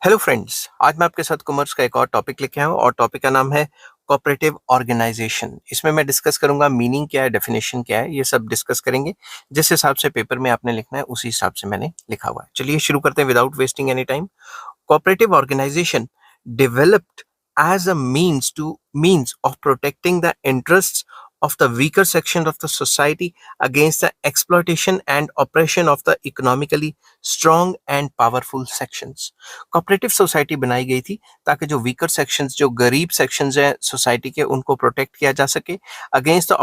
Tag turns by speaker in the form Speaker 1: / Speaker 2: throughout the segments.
Speaker 1: Hello friends, आज मैं आपके साथ कॉमर्स का एक और टॉपिक लेके आया हूँ और टॉपिक का नाम है कोऑपरेटिव ऑर्गेनाइजेशन। इसमें मैं डिस्कस करूंगा मीनिंग क्या है, डेफिनेशन क्या है, ये सब डिस्कस करेंगे। जिस हिसाब से पेपर में आपने लिखना है उसी हिसाब से मैंने लिखा हुआ है। चलिए शुरू करते हैं without wasting any time. Cooperative organization developed as a means of protecting the interests of the weaker section of the society against the exploitation and oppression of the economically strong and powerful sections. Cooperative society बनाई गई थी ताकि जो weaker sections, जो गरीब sections हैं society के, उनको प्रोटेक्ट किया जा सके against the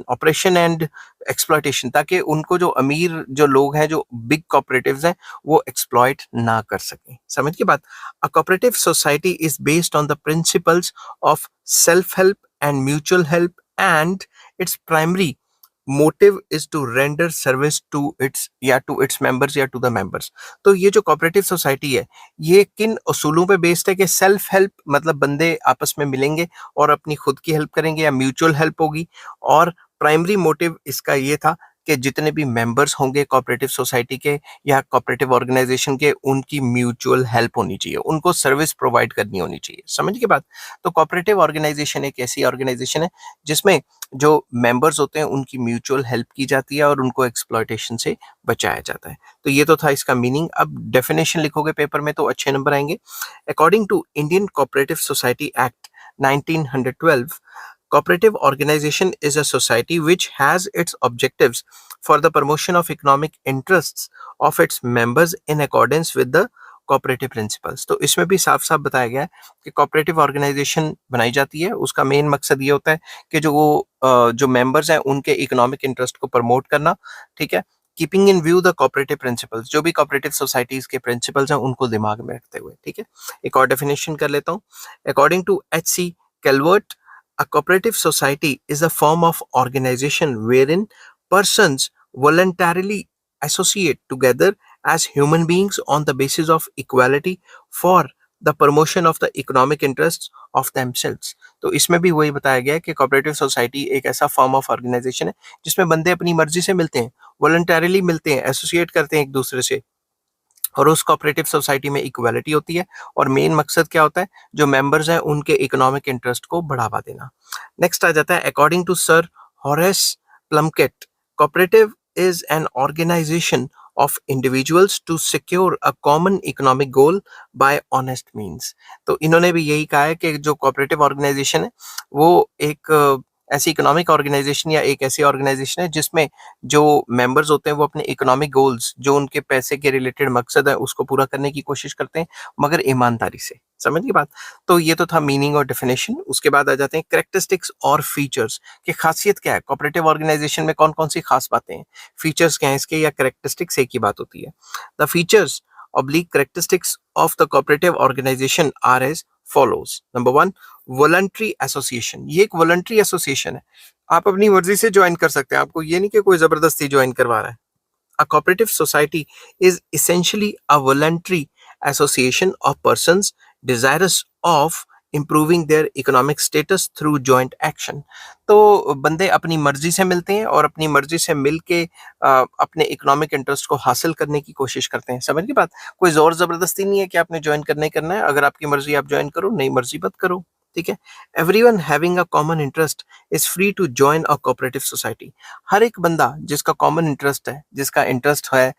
Speaker 1: operation and exploitation, ताकि उनको जो अमीर जो लोग हैं, जो बिग कोऑपरेटिव्स हैं, वो एक्सप्लॉइट ना कर सकें। समझ की बात। A cooperative society is based on the principles of self-help and mutual help, and its primary motive is to render service to its members या to the members। तो ये जो कोऑपरेटिव सोसाइटी है, ये किन उसूलों पे बेस्ड है कि सेल्फ हेल्प, मतलब बंदे आपस में मिलेंगे और अपनी खुद की हेल्प करेंगे, या म्यूचुअल हेल्प होगी। और प्राइमरी मोटिव इसका ये था कि जितने भी मेंबर्स होंगे कोऑपरेटिव सोसाइटी के या कोऑपरेटिव ऑर्गेनाइजेशन के, उनकी म्यूचुअल हेल्प होनी चाहिए, उनको सर्विस प्रोवाइड करनी होनी चाहिए। समझ के बात। तो कोऑपरेटिव ऑर्गेनाइजेशन एक ऐसी ऑर्गेनाइजेशन है जिसमें जो मेंबर्स होते हैं उनकी म्यूचुअल हेल्प की जाती है और उनको एक्सप्लॉयटेशन से बचाया जाता है। तो ये तो था इसका मीनिंग। अब डेफिनेशन लिखोगे पेपर में तो अच्छे नंबर आएंगे। According to Indian cooperative society act 1912, cooperative organization is a society which has its objectives for the promotion of economic interests of its members in accordance with the cooperative principles। तो इसमें भी साफ साफ बताया गया है कि कोऑपरेटिव ऑर्गेनाइजेशन बनाई जाती है, उसका मेन मकसद ये होता है कि जो मेंबर्स हैं उनके इकोनॉमिक इंटरेस्ट को प्रमोट करना। ठीक है, keeping in view the cooperative principles, जो भी कोऑपरेटिव सोसाइटीज के प्रिंसिपल्स हैं उनको दिमाग में रखते हुए। ठीक है, एक और डेफिनेशन कर लेता हूँ। According to H.C. Calvert, a cooperative society is a form of organization wherein persons voluntarily associate together as human beings on the basis of equality for the promotion of the economic interests of themselves। तो इसमें भी वही बताया गया है कि cooperative society एक ऐसा फॉर्म ऑफ ऑर्गेनाइजेशन है जिसमें बंदे अपनी मर्जी से मिलते हैं, वॉलंटरली मिलते हैं, एसोसिएट करते हैं एक दूसरे से, और उस कोऑपरेटिव सोसाइटी में इक्वालिटी होती है। और मेन मकसद क्या होता है, जो मेंबर्स हैं उनके इकोनॉमिक इंटरेस्ट को बढ़ावा देना। नेक्स्ट आ जाता है, according to sir Horace Plunkett, cooperative is an organisation of individuals to secure a common economic goal by honest means. तो इन्होंने भी यही कहा है कि जो कोऑपरेटिव ऑर्गेनाइजेशन है वो एक ऐसी इकोनॉमिक ऑर्गेनाइजेशन या एक ऐसी ऑर्गेनाइजेशन है जिसमें जो मेंबर्स होते हैं वो अपने इकोनॉमिक गोल्स, जो उनके पैसे के रिलेटेड मकसद है, उसको पूरा करने की कोशिश करते हैं, मगर ईमानदारी से। समझ की बात। तो ये तो था मीनिंग और डेफिनेशन। उसके बाद आ जाते हैं कैरेक्टरिस्टिक्स और फीचर्स की खासियत क्या है, कोऑपरेटिव ऑर्गेनाइजेशन में कौन कौन सी खास बातें हैं, फीचर्स क्या है इसके, या कैरेक्टरिस्टिक्स एक ही बात होती है। The features oblique characteristics of the cooperative organization are as follows। Number 1, voluntary association. ये एक वॉलंटरी एसोसिएशन है, आप अपनी मर्जी से ज्वाइन कर सकते हैं, आपको ये नहीं कि कोई जबरदस्ती ज्वाइन करवा रहा है। A cooperative society is essentially a voluntary association of persons desirous of improving their economic status through joint action. तो बंदे अपनी मर्जी से मिलते हैं और अपनी मर्जी से मिल के अपने इकोनॉमिक इंटरेस्ट को हासिल करने की कोशिश करते हैं। समझ की बात। कोई जोर जबरदस्ती नहीं है कि आपने ज्वाइन करना है, अगर आपकी मर्जी आप ज्वाइन करो, नहीं मर्जी मत करो। ठीक है, everyone having a common interest is free to join a cooperative society. हर एक बंदा जिसका कॉमन इंटरेस्ट है, जिसका इंटरेस्ट है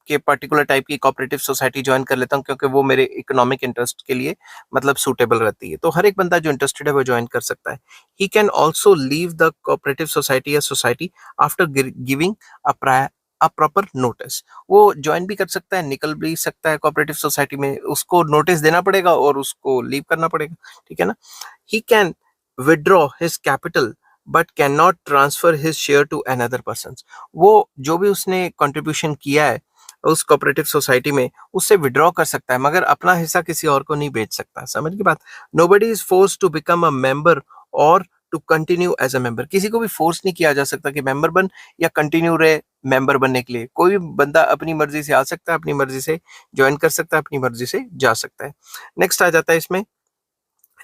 Speaker 1: कि पर्टिकुलर टाइप की कोऑपरेटिव सोसाइटी ज्वाइन कर लेता हूँ क्योंकि वो मेरे इकोनॉमिक इंटरेस्ट के लिए मतलब सूटेबल रहती है, तो हर एक बंदा जो इंटरेस्टेड है वो ज्वाइन कर सकता है। He can also leave the cooperative society या society after giving a proper notice. वो ज्वाइन भी कर सकता है, निकल भी सकता है कोऑपरेटिव सोसाइटी में, उसको नोटिस देना पड़ेगा और उसको लीव करना पड़ेगा। ठीक है ना। He can withdraw his capital but can not transfer his share to another person. वो जो भी उसने कंट्रीब्यूशन किया है उस कोऑपरेटिव सोसाइटी में, उससे विड्रॉ कर सकता है, मगर अपना हिस्सा किसी और को नहीं बेच सकता। समझ की बात। Nobody is forced to become a member और to continue as a member. किसी को भी फोर्स नहीं किया जा सकता कि मेंबर बन या कंटिन्यू रहे मेंबर बनने के लिए। कोई भी बंदा अपनी मर्जी से आ सकता है, अपनी मर्जी से ज्वाइन कर सकता है, अपनी मर्जी से जा सकता है। नेक्स्ट आ जाता है इसमें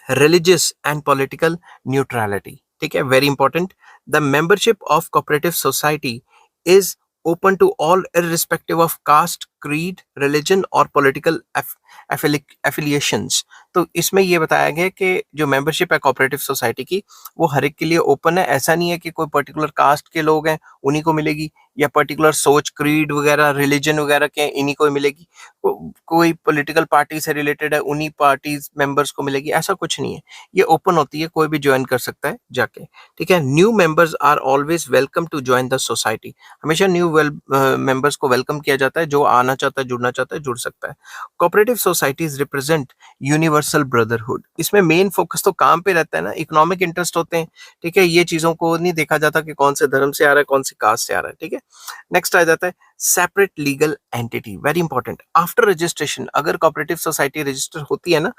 Speaker 1: रिलीजियस एंड पॉलिटिकल न्यूट्रलिटी। ठीक है, very important. The membership of cooperative society is open to all irrespective of caste, creed, religion और political affiliations। तो इसमें ये बताया गया कि जो मेंबरशिप है कोऑपरेटिव सोसाइटी की वो हर एक के लिए ओपन है। ऐसा नहीं है कि कोई पर्टिकुलर कास्ट के लोग हैं उन्हीं को मिलेगी, या पर्टिकुलर सोच, क्रीड वगैरह, रिलीजन वगैरह के इन्हीं को मिलेगी, कोई पॉलिटिकल पार्टी से रिलेटेड है उन्हीं पार्टीज मेंबर्स को मिलेगी, ऐसा कुछ नहीं है। ये ओपन होती है, कोई भी ज्वाइन कर सकता है जाके। ठीक है, new members are always welcome to join the society. हमेशा न्यू मेंबर्स को वेलकम किया जाता है, जो आना चाहता है, जुड़ना चाहता है, जुड़ सकता है। Cooperative societies represent universal brotherhood. इसमें मेन फोकस तो काम पे रहता है ना, इकोनॉमिक इंटरेस्ट होते हैं। ठीक है, ये चीजों को नहीं देखा जाता कि कौन से धर्म से आ रहा है, कौन सी कास्ट से आ रहा है। ठीक है, नेक्स्ट आ जाता है separate legal entity. Very important, after registration अगर कोऑपरेटिव सोसाइटी रजिस्टर होती है ना,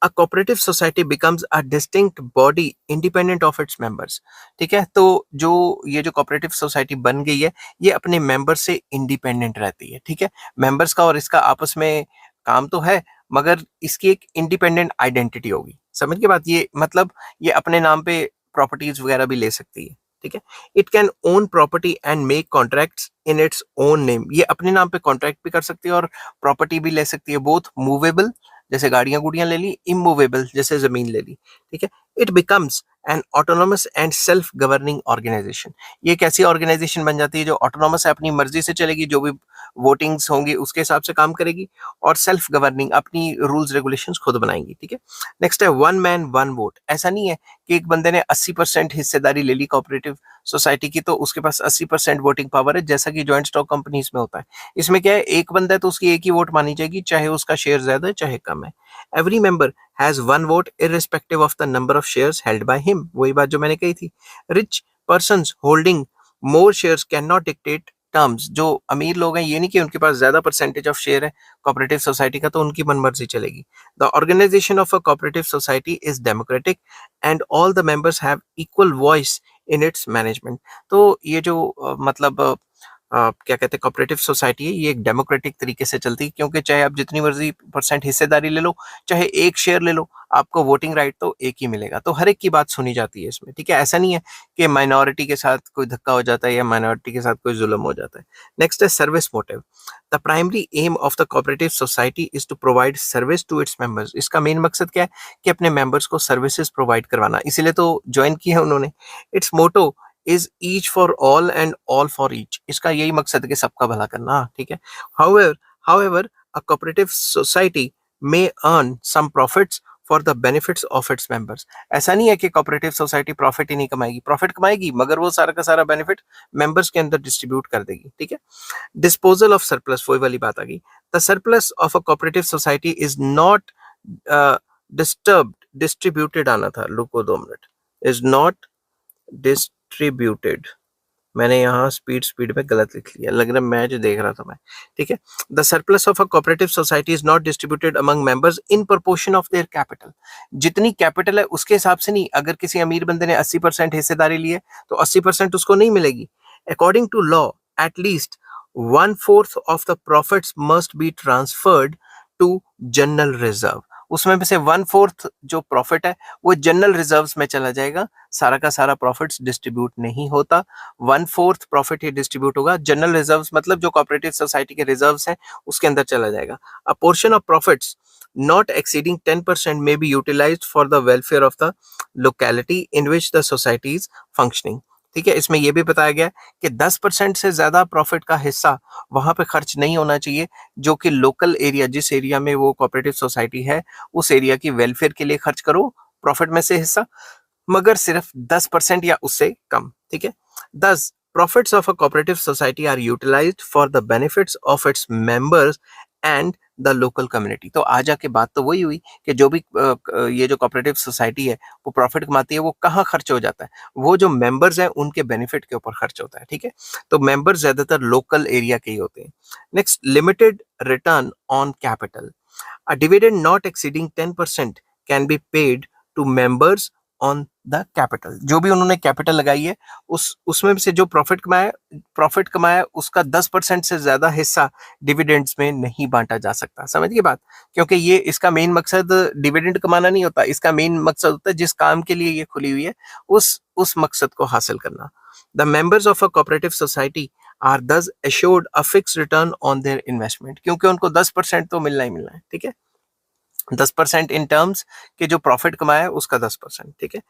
Speaker 1: a cooperative society becomes a distinct body independent of its members। ठीक है, तो जो ये जो कोऑपरेटिव सोसाइटी बन गई है ये अपने मेंबर से इंडिपेंडेंट रहती है। ठीक है, मेंबर्स का और इसका आपस में काम तो है, मगर इसकी एक इंडिपेंडेंट आइडेंटिटी होगी। समझ के बात, ये मतलब ये अपने नाम पे प्रॉपर्टीज वगैरह भी ले सकती है। ठीक है, it can own property and make contracts in its own name. ये अपने नाम पे कॉन्ट्रैक्ट भी कर सकती है और प्रॉपर्टी भी ले सकती है, बोथ मूवेबल जैसे गाड़ियां गुड़ियां ले ली, इमूवेबल जैसे जमीन ले ली। ठीक है, it becomes an autonomous and self governing organization. ये एक ऐसी ऑर्गेनाइजेशन बन जाती है जो ऑटोनोमस है, अपनी मर्जी से चलेगी, जो भी वोटिंग्स होंगी उसके हिसाब से काम करेगी, और सेल्फ गवर्निंग अपनी रूल्स रेगुलेशंस खुद बनाएंगी। ठीक है, नेक्स्ट है वन मैन वन वोट। ऐसा नहीं है कि एक बंदे ने 80% हिस्सेदारी ले ली कोऑपरेटिव सोसाइटी की तो उसके पास 80% वोटिंग पावर है, जैसा कि ज्वाइंट स्टॉक कंपनीज में होता है। इसमें क्या है, एक बंदा है तो उसकी एक ही वोट मानी जाएगी, चाहे उसका शेयर ज्यादा है चाहे कम है। Every member has one vote irrespective of the number of shares held by him. वही बात जो मैंने कही थी, rich persons holding more shares can not dictate terms. जो अमीर लोग हैं, ये नहीं कि उनके पास ज्यादा परसेंटेज ऑफ शेयर है कोऑपरेटिव सोसाइटी का तो उनकी मनमर्जी चलेगी। The organization of a cooperative society is democratic and all the members have equal voice in its management. तो ये जो मतलब क्या कहते हैं कोऑपरेटिव सोसाइटी है, ये एक डेमोक्रेटिक तरीके से चलती है, क्योंकि चाहे आप जितनी मर्जी परसेंट हिस्सेदारी ले लो, चाहे एक शेयर ले लो, आपको वोटिंग राइट तो एक ही मिलेगा। तो हर एक की बात सुनी जाती है इसमें। ठीक है, ऐसा नहीं है कि माइनॉरिटी के साथ कोई धक्का हो जाता है या माइनॉरिटी के साथ कोई जुल्म हो जाता है। नेक्स्ट है service motive. The primary aim of the cooperative society is to provide service to its members. इसका मेन मकसद क्या है कि अपने मेंबर्स को सर्विसेज प्रोवाइड करवाना, इसीलिए तो ज्वाइन किया है उन्होंने। Its motto is each for all and all for each. इसका यही मकसद है कि सबका भला करना। ठीक है, however a cooperative society may earn some profits for the benefits of its members. ऐसा नहीं है कि कोऑपरेटिव सोसाइटी प्रॉफिट ही नहीं कमाएगी, प्रॉफिट कमाएगी, मगर वो सारा का सारा बेनिफिट मेंबर्स के अंदर डिस्ट्रीब्यूट कर देगी। ठीक है, डिस्पोजल ऑफ सरप्लस, वही वाली बात आ गई। The surplus of a cooperative society is not disturbed, distributed आना था, रुको 2 मिनट, इज नॉट डिस्ट्रीब्यूटेड। मैंने यहाँ स्पीड में गलत लिख लिया, लग रहा है मैच देख रहा था मैं। ठीक है, the surplus of a cooperative society is not distributed among members in proportion of their capital. जितनी कैपिटल है उसके हिसाब से नहीं। अगर किसी अमीर बंदे ने 80% हिस्सेदारी ली है तो 80% उसको नहीं मिलेगी। According to law at least 1/4 of the profits must be transferred to general reserve. उसमें से 1/4 जो प्रॉफिट है वो जनरल रिजर्व्स में चला जाएगा। सारा का सारा प्रॉफिट्स डिस्ट्रीब्यूट नहीं होता, 1/4 प्रॉफिट ही डिस्ट्रीब्यूट होगा। जनरल रिजर्व्स मतलब जो कोऑपरेटिव सोसाइटी के रिजर्व्स हैं उसके अंदर चला जाएगा। अ portion of profits not exceeding 10% may be utilized for the welfare of the locality in which the society is functioning। ठीक है, इसमें यह भी बताया गया कि 10% से ज्यादा प्रॉफिट का हिस्सा वहां पे खर्च नहीं होना चाहिए, जो कि लोकल एरिया, जिस एरिया में वो कोऑपरेटिव सोसाइटी है उस एरिया की वेलफेयर के लिए खर्च करो प्रॉफिट में से हिस्सा, मगर सिर्फ 10% या उससे कम। ठीक है, 10 profits of a cooperative society are utilized for the benefits of its members and the local community. तो आ जाके बात तो वही हुई कि जो भी ये जो कोऑपरेटिव सोसाइटी है वो प्रॉफिट कमाती है, वो कहाँ खर्च हो जाता है, वो जो मेंबर्स हैं उनके बेनिफिट के ऊपर खर्च होता है। ठीक है, तो मेंबर्स ज्यादातर लोकल एरिया के ही होते हैं। Next, limited return on capital. A dividend not exceeding 10% can be paid to members on the capital. जो भी उन्होंने कैपिटल लगाई है उसमें से जो प्रॉफिट कमाया उसका 10% से ज्यादा हिस्सा डिविडेंड्स में नहीं बांटा जा सकता। समझ गए बात? क्योंकि ये इसका मेन मकसद डिविडेंड कमाना नहीं होता, इसका मेन मकसद होता है जिस काम के लिए ये खुली हुई है उस मकसद को हासिल करना। The members of a cooperative society are thus assured a fix return on their investment, क्योंकि उनको 10% तो मिलना ही मिलना है। ठीक है, 10% इन टर्म्स के जो प्रॉफिट कमाया है उसका 10%। ठीक है।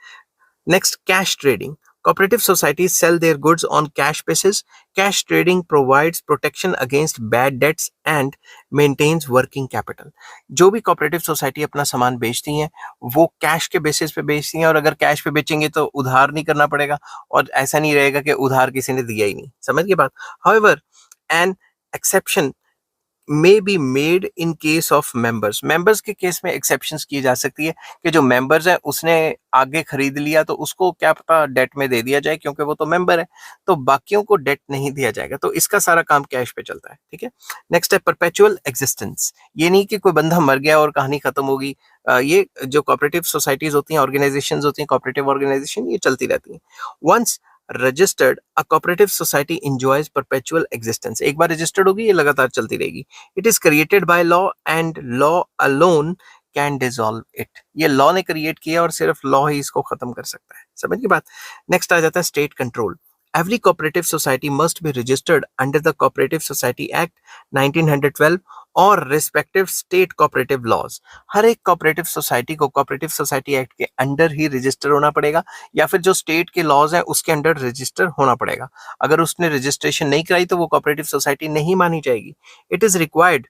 Speaker 1: Next, cash trading. Cooperative societies sell their goods on cash basis. Cash trading provides protection against bad debts and maintains working capital. जो भी cooperative society अपना सामान बेचती हैं वो कैश के बेसिस पे बेचती हैं, और अगर कैश पे बेचेंगे तो उधार नहीं करना पड़ेगा, और ऐसा नहीं रहेगा कि उधार किसी ने दिया ही नहीं। समझ गए बात? However, an exception may be made in case of members के केस में एक्सेप्शंस की जा सकती है कि जो मेंबर्स है उसने आगे खरीद लिया तो उसको क्या पता डेट में दे दिया जाए, क्योंकि वो तो मेंबर है, तो बाकियों को डेट नहीं दिया जाएगा। तो इसका सारा काम कैश पे चलता है। ठीक है। नेक्स्ट है परपेचुअल एग्जिस्टेंस। ये नहीं कि कोई बंदा मर गया और कहानी खत्म होगी। ये जो कोऑपरेटिव सोसाइटीज होती हैं, ऑर्गेनाइजेशन होती हैं, कोऑपरेटिव ऑर्गेनाइजेशन, ये चलती रहती हैं। Once registered a cooperative society enjoys perpetual existence. एक बार रजिस्टर्ड होगी ये लगातार चलती रहेगी। It is created by law and law alone can dissolve it. ये लॉ ने क्रिएट किया और सिर्फ लॉ ही इसको खत्म कर सकता है। समझ की बात? नेक्स्ट आ जाता है state control. Every cooperative society must be registered under the Cooperative Society Act 1912 और respective state cooperative laws। हर एक cooperative society को Cooperative Society Act के अंडर ही रजिस्टर होना पड़ेगा, या फिर जो स्टेट के लॉज हैं उसके अंडर रजिस्टर होना पड़ेगा। अगर उसने रजिस्ट्रेशन नहीं कराई तो वो कोऑपरेटिव सोसाइटी नहीं मानी जाएगी। It is required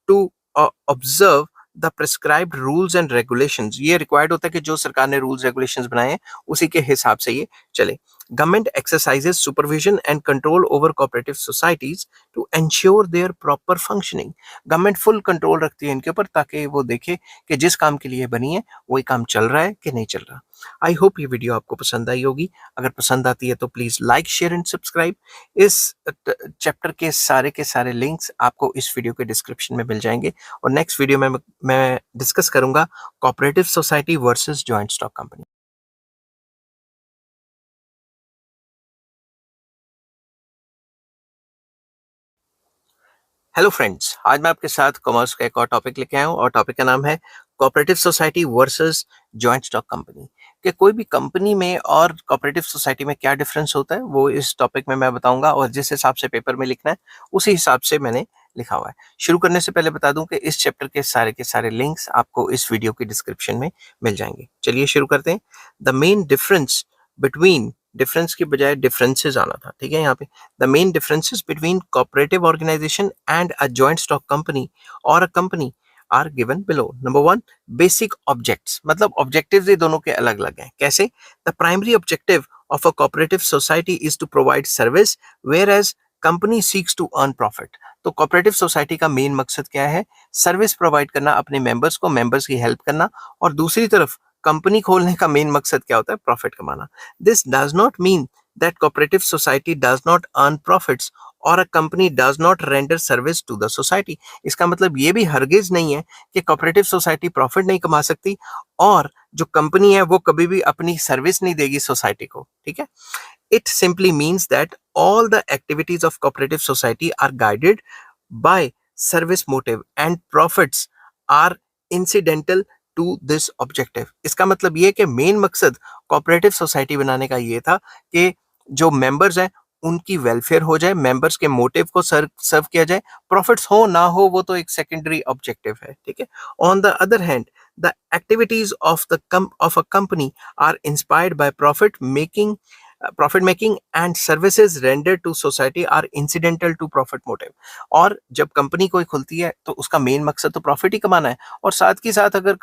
Speaker 1: to observe the prescribed rules and regulations. ये रिक्वायर्ड होता है कि जो सरकार ने रूल्स रेगुलेशंस बनाए हैं उसी के हिसाब से ये चले। Government exercises supervision and control over cooperative societies to ensure their proper functioning. Government full control रखती है इनके ऊपर ताकि वो देखे कि जिस काम के लिए बनी है वही काम चल रहा है कि नहीं चल रहा। आई होप ये वीडियो आपको पसंद आई होगी। अगर पसंद आती है तो please like, share and subscribe. इस चैप्टर के सारे लिंक्स आपको इस वीडियो के डिस्क्रिप्शन में मिल जाएंगे, और नेक्स्ट वीडियो में मैं डिस्कस करूंगा cooperative society versus joint stock company. Hello friends, आज मैं आपके साथ कॉमर्स का एक और टॉपिक लेके आया हूँ, और टॉपिक का नाम है cooperative society versus joint stock company. कि कोई भी कंपनी में और कोऑपरेटिव सोसाइटी में क्या डिफरेंस होता है वो इस टॉपिक में मैं बताऊंगा, और जिस हिसाब से पेपर में लिखना है उसी हिसाब से मैंने लिखा हुआ है। शुरू करने से पहले बता दूं कि इस चैप्टर के सारे लिंक्स आपको इस वीडियो की डिस्क्रिप्शन में मिल जाएंगे। चलिए शुरू करते हैं। The main difference between, difference की बजाय डिफरेंसेस आना था, ठीक है यहाँ पे। The main differences between cooperative organization and a joint stock company or a company are given below. Number one, basic objects, मतलब objectives ये दोनों के अलग अलग हैं। कैसे? The primary objective of a cooperative society is to provide service, whereas company seeks to earn profit. तो cooperative society का मेन मकसद क्या है? सर्विस प्रोवाइड करना अपने मेंबर्स को, मेंबर्स की हेल्प करना। और दूसरी तरफ कंपनी खोलने का मेन मकसद क्या होता है? प्रॉफिट कमाना। This does not mean that cooperative society does not earn profits or a company does not render service to the society। इसका मतलब ये भी हरगिज नहीं है कि कोऑपरेटिव सोसाइटी प्रॉफिट नहीं कमा सकती और जो कंपनी है वो कभी भी अपनी सर्विस नहीं देगी सोसाइटी को। ठीक है। It simply means that all the activities of cooperative society are guided by service motive and profits are incidental to this objective। इसका मतलब ये है कि मेन मकसद कोऑपरेटिव सोसाइटी बनाने का ये था कि जो मेंबर्स हैं उनकी वेलफेयर हो जाए, मेंबर्स के मोटिव को सर्व किया जाए, प्रॉफिट्स हो ना हो वो तो एक सेकेंडरी ऑब्जेक्टिव है। ठीक है। On the other hand, the activities of a company are inspired by profit making and services rendered to society are incidental to profit motive। और जब कंपनी कोई खुलती है तो उसका मेन मकसद तो प्रॉफिट ही कमाना है, और साथ ही साथ अगर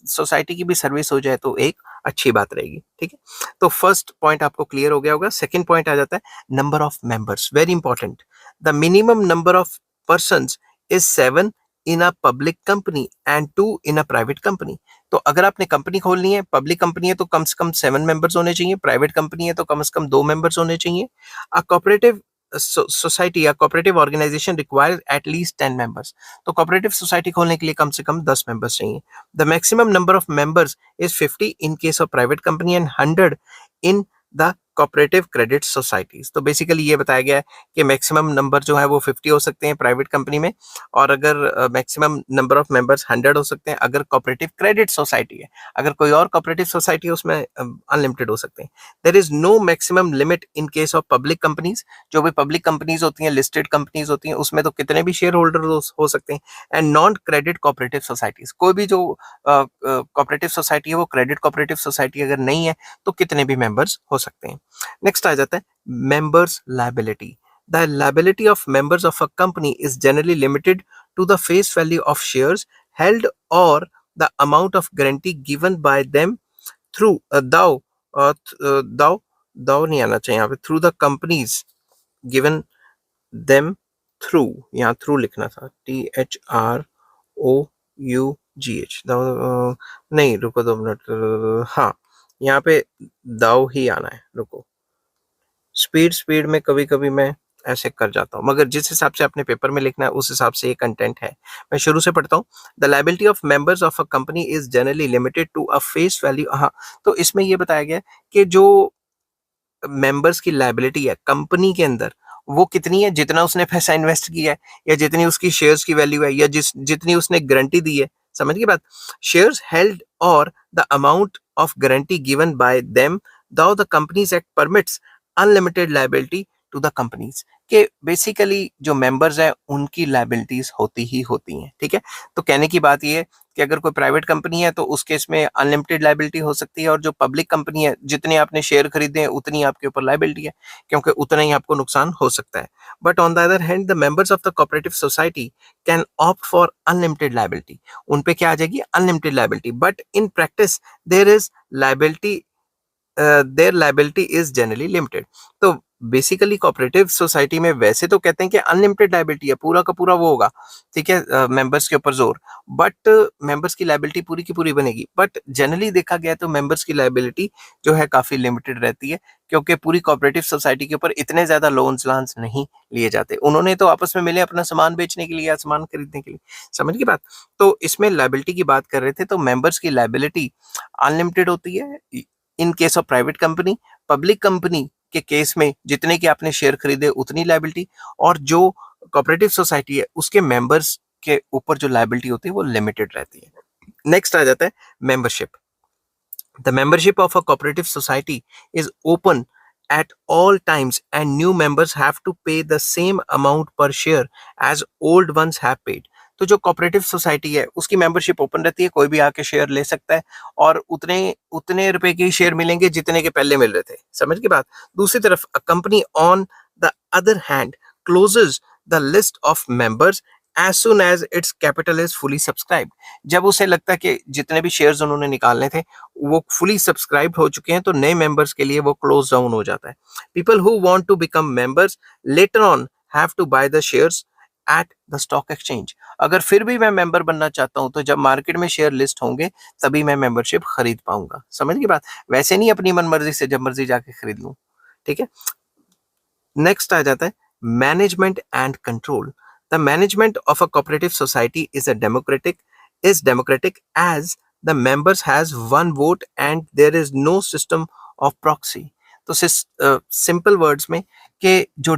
Speaker 1: सोसाइटी की भी सर्विस हो जाए तो एक अच्छी बात रहेगी। ठीक है। तो फर्स्ट पॉइंट आपको क्लियर हो गया होगा। सेकंड पॉइंट आ जाता है number of members, very important. The minimum number of person is 7 in a public company and 2 in a private company. तो अगर आपने कंपनी खोलनी है, पब्लिक कंपनी है तो कम से कम 7 मेंबर्स होने चाहिए, प्राइवेट कंपनी है तो कम से कम 2 मेंबर्स होने चाहिए। अ कोऑपरेटिव सोसाइटी या cooperative organization requires at least 10 members. तो कोऑपरेटिव सोसाइटी खोलने के लिए कम से कम 10 मेंबर्स चाहिए। The maximum number of members is 50 in case of private company and 100 in the cooperative credit societies. तो बेसिकली ये बताया गया है कि मैक्सिमम नंबर जो है वो 50 हो सकते हैं प्राइवेट कंपनी में, और अगर मैक्सिमम नंबर ऑफ मेंबर्स 100 हो सकते हैं अगर कोऑपरेटिव क्रेडिट सोसाइटी है। अगर कोई और कोऑपरेटिव सोसाइटी है उसमें अनलिमिटेड हो सकते हैं। There is no maximum limit in case of public companies. जो भी पब्लिक कंपनीज होती हैं, लिस्टेड कंपनीज होती हैं, उसमें तो कितने भी शेयर होल्डर हो सकते हैं। And non credit cooperative societies, कोई भी जो कोऑपरेटिव सोसाइटी है वो क्रेडिट कोऑपरेटिव सोसाइटी अगर नहीं है तो कितने भी मेंबर्स हो सकते हैं। नेक्स्ट आ जाता है members liability. The liability of members of a company is generally limited to the face value of shares held और the amount of guarantee given by them through though though though नहीं आना चाहिए यहाँ पे, through the companies given them through, यहाँ through लिखना था, THROUGH, नहीं रुको 2 मिनट, हाँ यहाँ पे दाउ ही आना है, रुको, स्पीड में कभी कभी मैं ऐसे कर जाता हूँ, मगर जिस हिसाब से अपने पेपर में लिखना है उस हिसाब से ये कंटेंट है। मैं शुरू से पढ़ता हूँ। The liability of members of a company is generally limited to a face value. हाँ, तो इसमें ये बताया गया कि जो मेंबर्स की लायबिलिटी है कंपनी के अंदर वो कितनी है, जितना उसने पैसा इन्वेस्ट किया है, या जितनी उसकी शेयर्स की वैल्यू है, या जितनी उसने गारंटी दी है। समझ गई बात? शेयर्स हेल्ड और the amount of guarantee given by them though the companies act permits unlimited liability to the companies. के बेसिकली जो मेंबर्स हैं उनकी लायबिलिटीज होती ही होती हैं। ठीक है, तो कहने की बात ये है कि अगर कोई प्राइवेट कंपनी है तो उस केस में अनलिमिटेड लायबिलिटी हो सकती है, और जो पब्लिक कंपनी है जितने आपने शेयर खरीदे हैं उतनी आपके ऊपर लायबिलिटी है, क्योंकि उतना ही आपको नुकसान हो सकता है। But on the other hand the members of the cooperative society can opt for unlimited liability. उन पे क्या आ जाएगी? Unlimited liability. But in practice there is liability, their liability is generally limited. तो बेसिकली कोऑपरेटिव सोसाइटी में वैसे तो कहते हैं कि अनलिमिटेड लायबिलिटी है, पूरा का पूरा वो होगा, ठीक है, मेंबर्स के ऊपर जोर, बट मेंबर्स की लायबिलिटी पूरी की पूरी बनेगी। बट जनरली देखा गया तो मेंबर्स की लायबिलिटी जो है काफी लिमिटेड रहती है, क्योंकि पूरी कोऑपरेटिव सोसाइटी के ऊपर इतने ज्यादा लोन्स लान्स नहीं लिए जाते। उन्होंने तो आपस में मिले अपना सामान बेचने के लिए या सामान खरीदने के लिए। समझ की बात? तो इसमें लायबिलिटी की बात कर रहे थे, तो मेंबर्स की लायबिलिटी अनलिमिटेड होती है इन case of private company. Public company के केस में जितने के आपने शेयर खरीदे उतनी लायबिलिटी, और जो कोऑपरेटिव सोसाइटी है उसके मेंबर्स के ऊपर जो लायबिलिटी होती है वो लिमिटेड रहती है। नेक्स्ट आ जाता है membership. The membership of a cooperative society is open at all times and new members have to pay the same amount per share as old ones have paid। तो जो कोऑपरेटिव सोसाइटी है उसकी membership open रहती है, कोई भी आके share ले सकता है, और उतने उतने रुपए के शेयर मिलेंगे जितने के पहले मिल रहे थे। समझ की बात? दूसरी तरफ a company on the other hand closes the list of members as soon as its capital is fully subscribed। जब उसे लगता है कि जितने भी शेयर्स उन्होंने निकालने थे वो फुली सब्सक्राइब हो चुके हैं तो नए मेंबर्स के लिए वो क्लोज डाउन हो जाता है। People who want to become members later on have to buy the shares at the stock exchange. अगर फिर भी मैं मेंबर बनना चाहता हूं तो जब मार्केट में शेयर लिस्ट होंगे तभी मैं मेंबरशिप खरीद पाऊंगा। समझ की बात? वैसे नहीं अपनी मन मर्जी से जब मर्जी जाके खरीद लूं। ठीक है, नेक्स्ट आ जाता है management and control. The management of a cooperative society is democratic as the members has one vote and there is no system of proxy. तो सिंपल वर्ड्स में कि जो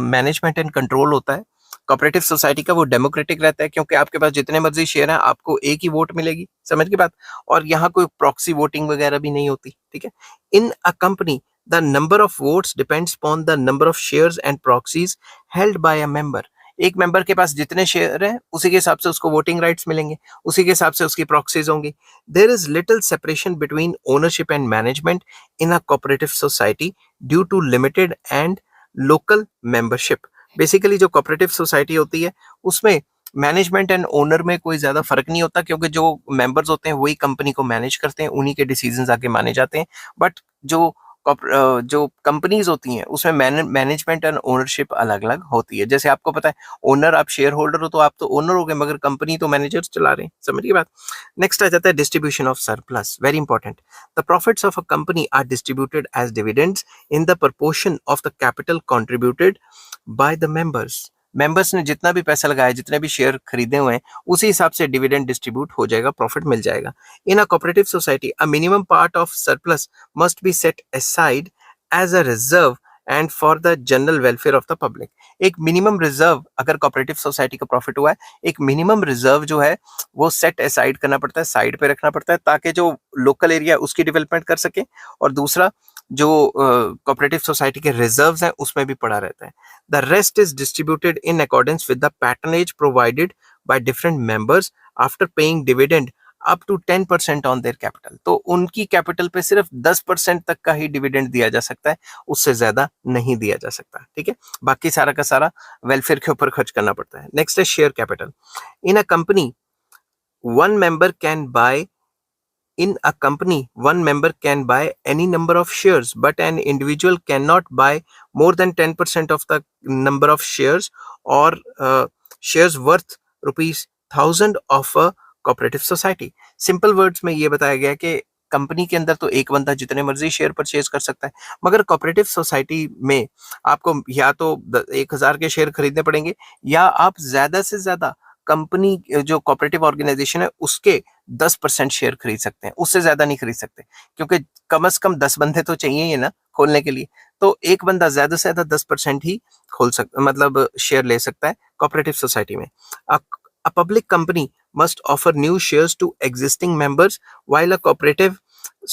Speaker 1: मैनेजमेंट एंड कंट्रोल होता है कोऑपरेटिव सोसाइटी का वो democratic रहता है, क्योंकि आपके पास जितने मर्जी शेयर हैं आपको एक ही वोट मिलेगी। समझ की बात? और यहाँ कोई प्रॉक्सी वोटिंग वगैरह भी नहीं होती। ठीक है, in a company the number of votes depends upon the number of shares and proxies held by a member। एक मेंबर के पास जितने शेयर हैं उसी के हिसाब से उसको वोटिंग राइट्स मिलेंगे, उसी के हिसाब से उसकी प्रॉक्सीज होंगी। There is little separation between ownership and management in a cooperative society due to limited and local membership. Basically जो कोऑपरेटिव सोसाइटी होती है उसमें मैनेजमेंट एंड ओनर में कोई ज्यादा फर्क नहीं होता, क्योंकि जो मेंबर्स होते हैं वही कंपनी को मैनेज करते हैं, उन्हीं के डिसीजंस आगे माने जाते हैं। बट जो जो कंपनीज होती हैं उसमें मैनेजमेंट एंड ओनरशिप अलग अलग होती है। जैसे आपको पता है, ओनर आप शेयर होल्डर हो तो आप तो ओनर हो गए, मगर कंपनी तो मैनेजर्स चला रहे हैं। समझिए बात। नेक्स्ट आ जाता है distribution of surplus, very important. The profits of a company are distributed as dividends in the proportion of the capital contributed by the members ने जितना भी पैसा लगाया, जितने भी शेयर खरीदे हुए हैं, उसी हिसाब से डिविडेंड डिस्ट्रीब्यूट हो जाएगा, प्रॉफिट मिल जाएगा। In a cooperative society a minimum part of surplus must be set aside as a reserve and for the general welfare of the public. एक मिनिमम रिजर्व, अगर कोऑपरेटिव सोसाइटी का profit हुआ है, एक मिनिमम रिजर्व जो है वो set aside करना पड़ता है, साइड पे रखना पड़ता है, ताकि जो लोकल एरिया उसकी डेवलपमेंट कर सके, और दूसरा जो कोऑपरेटिव सोसाइटी के रिजर्व्स हैं उसमें भी पड़ा रहता है। The rest is distributed in accordance with the patronage provided by different members after paying dividend up to 10% on their capital. तो उनकी कैपिटल पे सिर्फ 10% तक का ही डिविडेंड दिया जा सकता है, उससे ज्यादा नहीं दिया जा सकता। ठीक है, बाकी सारा का सारा वेलफेयर के ऊपर खर्च करना पड़ता है। नेक्स्ट है share capital. In a company one member can buy In a company, one member can buy any number of shares, but an individual cannot buy more than 10% of the number of shares or shares worth rupees 1000 of a cooperative society. Simple words में ये बताया गया कि company के अंदर तो एक बंदा जितने मर्जी शेयर परचेज कर सकता है, मगर कोऑपरेटिव सोसाइटी में आपको या तो 1000 के शेयर खरीदने पड़ेंगे, या आप ज्यादा से ज्यादा कंपनी जो कोऑपरेटिव ऑर्गेनाइजेशन है उसके 10% शेयर खरीद सकते हैं, उससे ज्यादा नहीं खरीद सकते, क्योंकि कम से कम 10 बंदे तो चाहिए ही ना खोलने के लिए। तो एक बंदा ज्यादा से ज्यादा 10% ही खोल सकता, मतलब शेयर ले सकता है कोऑपरेटिव सोसाइटी में। A public company must offer new shares to existing members, while a cooperative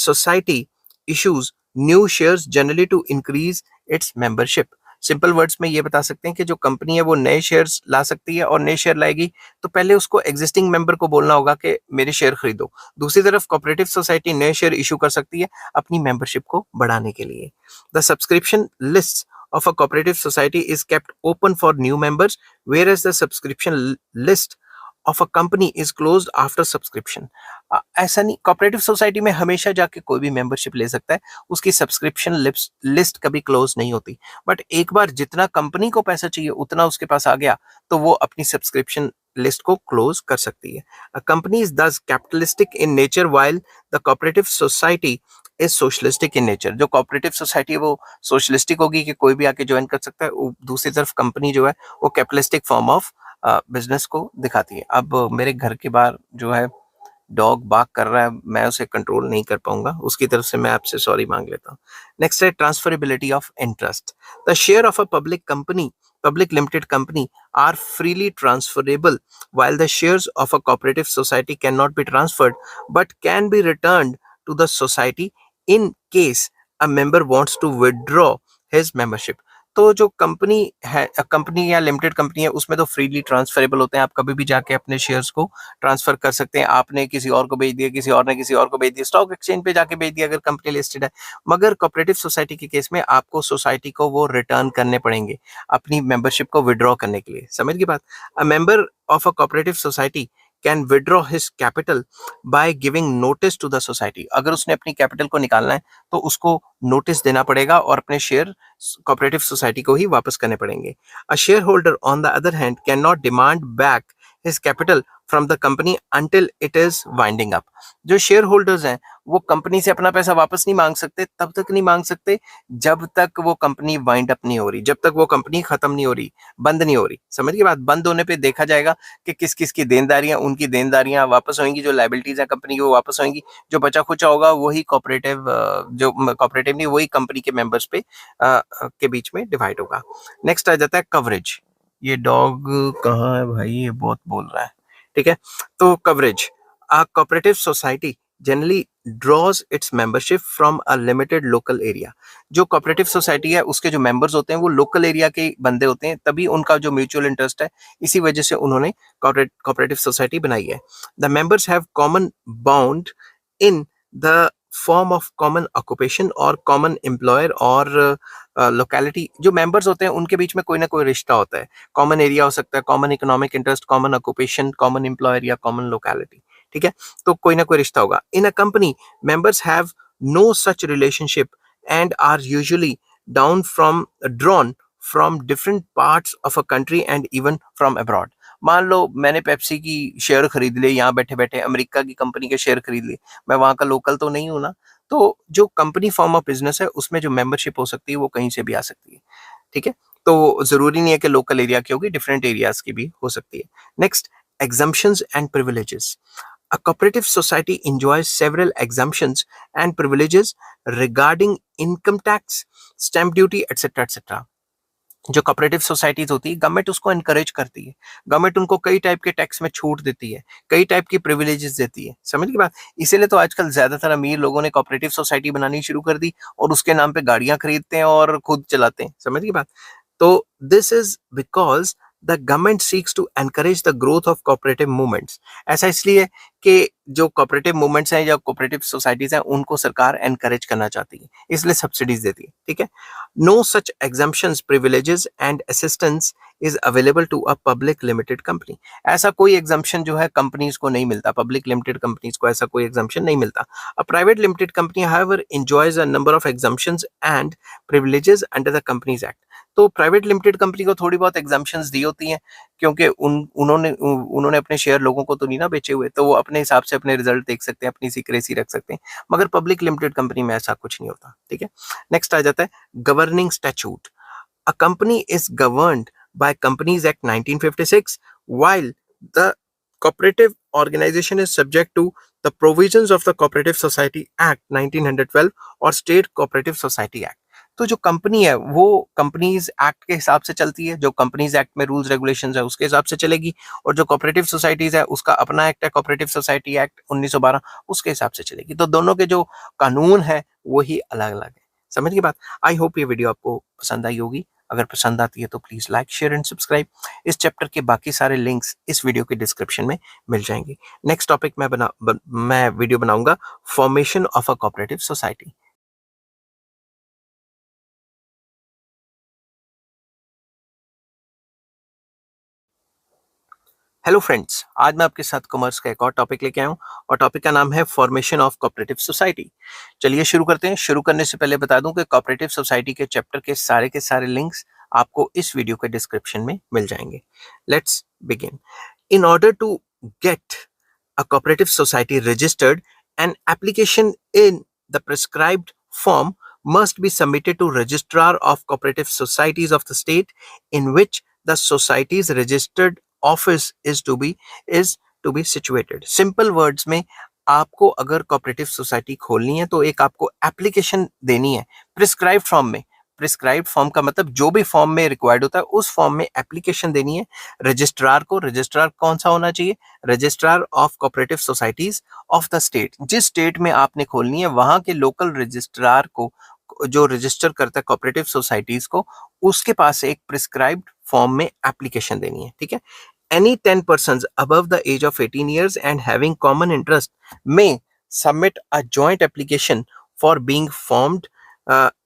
Speaker 1: society issues new shares generally to increase its membership. Simple words में ये बता सकते हैं कि जो कंपनी है वो नए शेयर्स ला सकती है, और नए शेयर लाएगी तो पहले उसको एग्जिस्टिंग मेंबर को बोलना होगा कि मेरे शेयर खरीदो। दूसरी तरफ कोऑपरेटिव सोसाइटी नए शेयर इशू कर सकती है अपनी मेंबरशिप को बढ़ाने के लिए। The subscription list of a cooperative society is kept open for new members, whereas the subscription list of a company is closed after subscription. ऐसा नहीं, कोऑपरेटिव सोसाइटी में हमेशा जाके कोई भी मेंबरशिप ले सकता है, उसकी सब्सक्रिप्शन लिस्ट कभी क्लोज नहीं होती। बट एक बार जितना कंपनी को पैसा चाहिए उतना उसके पास आ गया तो वो अपनी सब्सक्रिप्शन लिस्ट को क्लोज कर सकती है। A company is thus capitalistic in nature while the cooperative society is socialistic in nature. जो कोऑपरेटिव सोसाइटी है वो सोशलिस्टिक होगी कि कोई भी आके ज्वाइन कर सकता है, दूसरी तरफ कंपनी जो है वो कैपिटलिस्टिक फॉर्म ऑफ बिजनेस को दिखाती है। अब मेरे घर के बाहर जो है डॉग बाग कर रहा है, मैं उसे कंट्रोल नहीं कर पाऊंगा, उसकी तरफ से मैं आपसे सॉरी मांग लेता हूँ। नेक्स्ट है transferability of interest. The share of a public limited company are freely transferable, while the shares of a cooperative society cannot be transferred but can be returned to the society in case a member wants to withdraw his membership. तो जो company है, company या limited company है, उसमें तो freely transferable होते हैं, आप कभी भी जाके अपने शेयर्स को ट्रांसफर कर सकते हैं। आपने किसी और को बेच दिया, किसी और ने किसी और को बेच दिया, स्टॉक एक्सचेंज पे जाके बेच दिया अगर कंपनी लिस्टेड है। मगर कोऑपरेटिव सोसाइटी के केस में आपको सोसाइटी को वो रिटर्न करने पड़ेंगे अपनी मेंबरशिप को विड्रॉ करने के लिए। समझ गई बात। A member of a cooperative society can withdraw his capital by giving notice to the society. अगर उसने अपनी कैपिटल को निकालना है तो उसको नोटिस देना पड़ेगा और अपने शेयर कोऑपरेटिव सोसाइटी को ही वापस करने पड़ेंगे। A share holder on the other hand can not demand back his capital from the company until it is winding up. जो शेयर होल्डर्स हैं वो कंपनी से अपना पैसा वापस नहीं मांग सकते, तब तक नहीं मांग सकते जब तक वो कंपनी वाइंड अप नहीं हो रही, जब तक वो कंपनी खत्म नहीं हो रही, बंद नहीं हो रही। समझ गए बात। बंद होने पे देखा जाएगा कि किस किस की देनदारियां, उनकी देनदारियां वापस होंगी, जो लाइबिलिटीज है कंपनी की वो वापस होंगी, जो बचा खुचा होगा वही कोऑपरेटिव, जो कोऑपरेटिव नहीं वही कंपनी के मेंबर्स पे के बीच में डिवाइड होगा। नेक्स्ट आ जाता है कवरेज। ये डॉग कहाँ है भाई, ये बहुत बोल रहा है। ठीक है, तो coverage. A cooperative society generally draws its membership from a limited local area. जो कोऑपरेटिव सोसाइटी है उसके जो मेंबर्स होते हैं वो लोकल एरिया के बंदे होते हैं, तभी उनका जो म्यूचुअल इंटरेस्ट है, इसी वजह से उन्होंने कोऑपरेटिव सोसाइटी बनाई है। The members have common bound in the form of common occupation और कॉमन एम्प्लॉयर और लोकेलिटी। जो मेंबर्स होते हैं उनके बीच में कोई ना कोई रिश्ता होता है, कॉमन एरिया हो सकता है, common economic interest, common occupation, common employer या कॉमन लोकेलिटी। ठीक है, तो कोई ना कोई रिश्ता होगा। In a company members have no such relationship and are usually drawn from different parts of a country and even from abroad. मान लो मैंने पेप्सी की शेयर खरीद लिए, यहाँ बैठे बैठे अमेरिका की कंपनी के शेयर खरीद लिए, मैं वहां का लोकल तो नहीं हूं ना। तो जो कंपनी फॉर्म ऑफ बिजनेस है उसमें जो मेंबरशिप हो सकती है वो कहीं से भी आ सकती है, ठीक है। तो जरूरी नहीं है कि लोकल एरिया की होगी, डिफरेंट एरियाज की भी हो सकती है। Next, exemptions and privileges. A cooperative society enjoys several exemptions and privileges regarding income tax, stamp duty, etc. etc. जो कोऑपरेटिव सोसाइटीज होती है, गवर्नमेंट उसको एनकरेज करती है, गवर्नमेंट उनको कई टाइप के टैक्स में छूट देती है, कई टाइप की प्रिविलेजेस देती है, समझ की बात। इसीलिए तो आजकल ज्यादातर अमीर लोगों ने कोऑपरेटिव सोसाइटी बनानी शुरू कर दी और उसके नाम पे गाड़ियां खरीदते हैं और खुद चलाते हैं, समझ की बात। तो this is because the government seeks to encourage the growth of cooperative movements. ऐसा इसलिए कि जो कोऑपरेटिव मूवमेंट्स हैं या कोऑपरेटिव सोसाइटीज हैं उनको सरकार एनकरेज करना चाहती है, इसलिए सब्सिडीज देती है, ठीक है। No such exemptions, privileges and assistance is available to a public limited company. ऐसा कोई एग्जम्पशन जो है कंपनीज को नहीं मिलता, पब्लिक लिमिटेड कंपनीज को ऐसा कोई एग्जम्पशन नहीं मिलता। A private limited company however enjoys a number of exemptions and privileges under the companies act. तो प्राइवेट लिमिटेड कंपनी को थोड़ी बहुत एग्जम्पशंस दी होती हैं, क्योंकि उन्होंने अपने शेयर लोगों को तो नहीं ना बेचे हुए, तो वो अपने हिसाब से अपने रिजल्ट देख सकते हैं, अपनी सीक्रेसी रख सकते हैं, मगर पब्लिक लिमिटेड कंपनी में ऐसा कुछ नहीं होता, ठीक है। नेक्स्ट आ जाता है governing statute. A company is governed by companies act 1956 while the cooperative organization is subject to the provisions of the Cooperative Society Act 1912 और State Cooperative Society Act। तो जो कंपनी है वो कंपनीज एक्ट के हिसाब से चलती है, जो कंपनीज एक्ट में रूल्स रेगुलेशंस है उसके हिसाब से चलेगी, और जो कोऑपरेटिव सोसाइटीज है उसका अपना एक्ट है, कोऑपरेटिव सोसाइटी एक्ट 1912, उसके हिसाब से चलेगी। तो दोनों के जो कानून है वो ही अलग अलग है, समझ की बात। आई होप ये वीडियो आपको पसंद आई होगी। अगर पसंद आती है तो please like, share and subscribe. इस चैप्टर के बाकी सारे लिंक्स इस वीडियो के डिस्क्रिप्शन में मिल जाएंगे। नेक्स्ट टॉपिक मैं वीडियो बनाऊंगा formation of a cooperative society. Hello friends, आज मैं आपके साथ कॉमर्स का एक और टॉपिक लेके आया हूँ और टॉपिक का नाम है फॉर्मेशन ऑफ कोऑपरेटिव सोसाइटी। चलिए शुरू करते हैं। शुरू करने से पहले बता दूं कि कोऑपरेटिव सोसाइटी के चैप्टर के सारे लिंक्स आपको इस वीडियो के डिस्क्रिप्शन में मिल जाएंगे। Let's begin. In order to get a cooperative society registered, an application in the prescribed form must be submitted to Registrar of Cooperative Societies of the state in which the society's registered office is to be situated. Simple words में आपको अगर cooperative society खोलनी है तो एक आपको application देनी है प्रिस्क्राइब्ड फॉर्म में। प्रिस्क्राइब्ड फॉर्म का मतलब जो भी फॉर्म में रिक्वायर्ड होता है उस फॉर्म में एप्लीकेशन देनी है रजिस्ट्रार को। रजिस्ट्रार कौन सा होना चाहिए? Registrar of cooperative societies of the state. जिस स्टेट में आपने खोलनी है वहां के लोकल रजिस्ट्रार को, जो रजिस्टर करता है कोऑपरेटिव सोसाइटीज को, उसके पास एक प्रिस्क्राइब्ड फॉर्म में एप्लीकेशन देनी है, ठीक है। Any 10 persons above the age of 18 years and having common interest may submit a joint application for being formed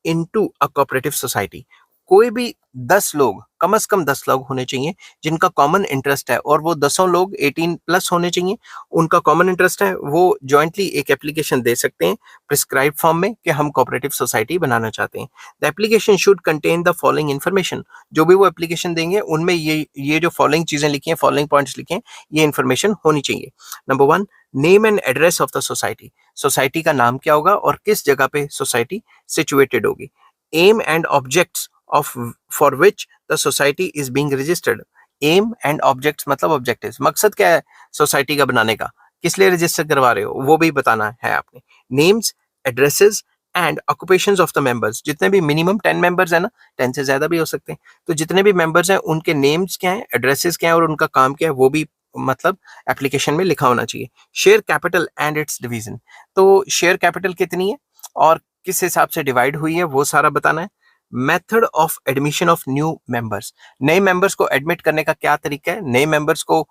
Speaker 1: into a cooperative society। कोई भी 10 लोग, कम से कम 10 लोग होने चाहिए जिनका कॉमन इंटरेस्ट है, और वो 10 लोग 18 प्लस होने चाहिए, उनका कॉमन इंटरेस्ट है, वो जॉइंटली एक एप्लीकेशन दे सकते हैं प्रिस्क्राइब फॉर्म में कि हम कोऑपरेटिव सोसाइटी बनाना चाहते हैं। The application should contain the following information. जो भी वो एप्लीकेशन देंगे उनमें ये जो फॉलोइंग चीजें लिखी हैं, फॉलोइंग पॉइंट्स लिखे हैं, ये इन्फॉर्मेशन होनी चाहिए। Number 1, name and address of the society. Society का नाम क्या होगा और किस जगह पे सोसाइटी सिचुएटेड होगी। Aim and objects of for which the society is being registered। Aim and objects मतलब ऑब्जेक्टिव्स, मकसद क्या है सोसाइटी का बनाने का, किस लिए रजिस्टर करवा रहे हो वो भी बताना है आपने। Names, addresses and occupations of the members. जितने भी मिनिमम 10 मेंबर्स है ना, 10 से ज्यादा भी हो सकते हैं, तो जितने भी मेंबर्स हैं उनके नेम्स क्या है, एड्रेसेस क्या है और उनका काम क्या है वो भी मतलब एप्लीकेशन में लिखा होना चाहिए। Share capital and it's division. तो शेयर कैपिटल कितनी है और किस हिसाब से डिवाइड हुई है वो सारा बताना है। Method of admission of new members. नए मेंबर्स को एडमिट करने का क्या तरीका है, नए मेंबर्स को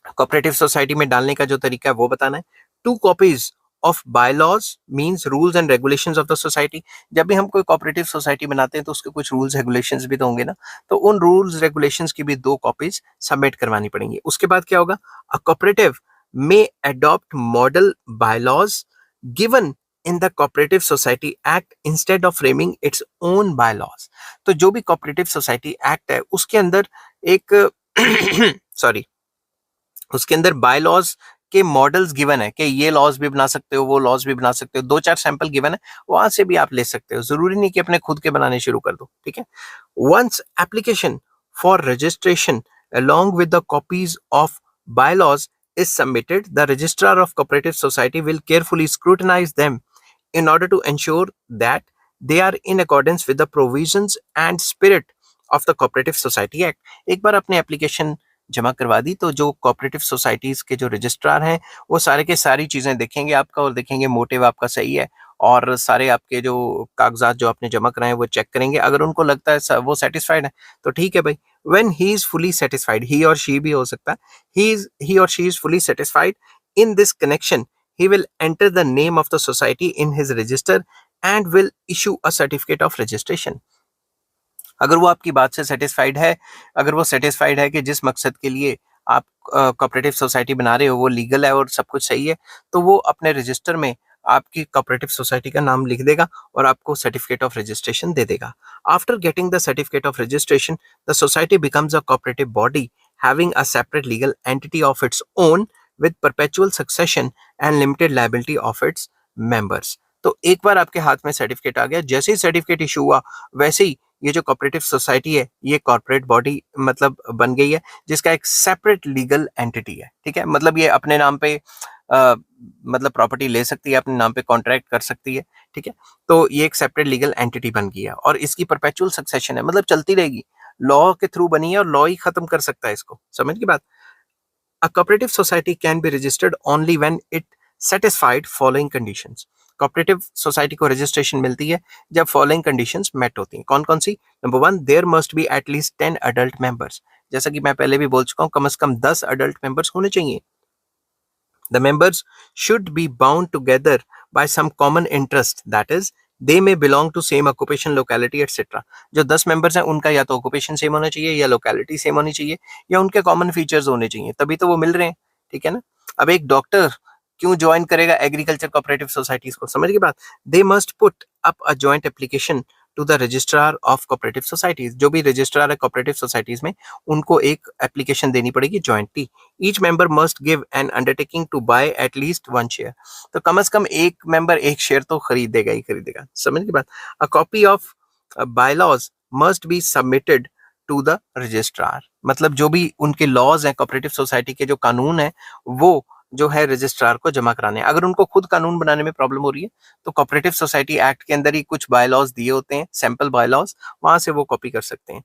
Speaker 1: कोऑपरेटिव सोसाइटी में डालने का जो तरीका है वो बताना है। 2 copies of bylaws means rules and regulations of the society. जब भी हम कोई कोऑपरेटिव सोसाइटी बनाते हैं तो उसके कुछ रूल्स रेगुलेशंस भी तो होंगे ना, तो उन रूल्स रेगुलेशंस की भी 2 कॉपीज सबमिट करवानी पड़ेंगी। उसके बाद क्या होगा, a cooperative may adopt model bylaws given in the cooperative society act instead of framing its own bylaws. तो जो भी कोऑपरेटिव सोसाइटी एक्ट है उसके अंदर एक सॉरी उसके अंदर बायलॉज के मॉडल्स गिवन है कि ये लॉज भी बना सकते हो, वो लॉज भी बना सकते हो, 2-4 सैंपल गिवन है, वहां से भी आप ले सकते हो, जरूरी नहीं कि अपने खुद के बनाने शुरू कर दो। ठीक है। Once application for registration along with the copies of bylaws is submitted, the registrar of cooperative society will carefully scrutinize them in order to ensure that they are in accordance with the provisions and spirit of the cooperative society act। एक बार अपने application जमा करवा दी तो जो cooperative societies के जो registrar हैं वो सारे के सारी चीजें देखेंगे आपका और देखेंगे मोटिव आपका सही है और सारे आपके जो कागजात जो आपने जमा कराए हैं वो चेक करेंगे। अगर उनको लगता है वो सेटिस्फाइड है तो ठीक है भाई। When he is fully satisfied, he और शी भी हो सकता है, ही और she is fully satisfied in this connection, he will enter the name of the society in his register and will issue a certificate of registration। अगर वो आपकी बात से सेटिस्फाइड है, अगर वो सेटिस्फाइड है कि जिस मकसद के लिए आप कोऑपरेटिव सोसाइटी बना रहे हो वो लीगल है और सब कुछ सही है, तो वो अपने रजिस्टर में आपकी कोऑपरेटिव सोसाइटी का नाम लिख देगा और आपको सर्टिफिकेट ऑफ रजिस्ट्रेशन दे देगा। After getting the certificate of registration, the society becomes a cooperative body having a separate legal entity of its own with perpetual succession and limited liability of its members। तो एक बार आपके हाथ में certificate आ गया, जैसे ही certificate issue हुआ वैसे ही ये जो कोऑपरेटिव सोसाइटी है ये कॉर्पोरेट बॉडी मतलब बन गई है जिसका एक सेपरेट लीगल एंटिटी है। ठीक है, मतलब ये अपने नाम पे मतलब प्रॉपर्टी ले सकती है, अपने नाम पे कॉन्ट्रैक्ट कर सकती है। ठीक है, तो ये एक सेपरेट लीगल एंटिटी बन गई है और इसकी परपेचुअल सक्सेशन है, मतलब चलती रहेगी, लॉ के थ्रू बनी है और लॉ ही खत्म कर सकता है इसको। समझ की बात। A cooperative society can be registered only when it satisfied following conditions। Cooperative society को रजिस्ट्रेशन मिलती है जब फॉलोइंग कंडीशंस मेट होती हैं। कौन कौन सी? Number 1, there must be at least 10 adult members. जैसा कि मैं पहले भी बोल चुका हूं, कम से कम 10 अडल्ट मेंबर्स होने चाहिए। The members should be bound together by some common interest, that is they may belong to same occupation, locality etc। जो 10 मेंबर्स हैं उनका या तो ऑक्यूपेशन सेम होना चाहिए या लोकेलिटी सेम होनी चाहिए या उनके कॉमन फीचर्स होने चाहिए, तभी तो वो मिल रहे हैं। ठीक है ना। अब एक डॉक्टर क्यों ज्वाइन करेगा एग्रीकल्चर कोऑपरेटिव सोसाइटीज को? समझ के बात। They must put up a joint application to the registrar of cooperative societies. जो भी रजिस्ट्रार है कोऑपरेटिव सोसाइटीज में उनको एक एप्लीकेशन देनी पड़ेगी jointly. Each member must give an undertaking to buy at least 1 share. तो कम से कम एक मेंबर एक शेयर तो खरीदेगा ही खरीदेगा। समझ की बात। A copy of bylaws must be submitted to the registrar. मतलब जो भी उनके लॉज हैं, कोऑपरेटिव सोसाइटी के जो कानून है वो जो है रजिस्ट्रार को जमा कराने हैं। अगर उनको खुद कानून बनाने में प्रॉब्लम हो रही है तो कोऑपरेटिव सोसाइटी एक्ट के अंदर ही कुछ बायलॉज दिए होते हैं, सैंपल बायलॉज, वहां से वो कॉपी कर सकते हैं।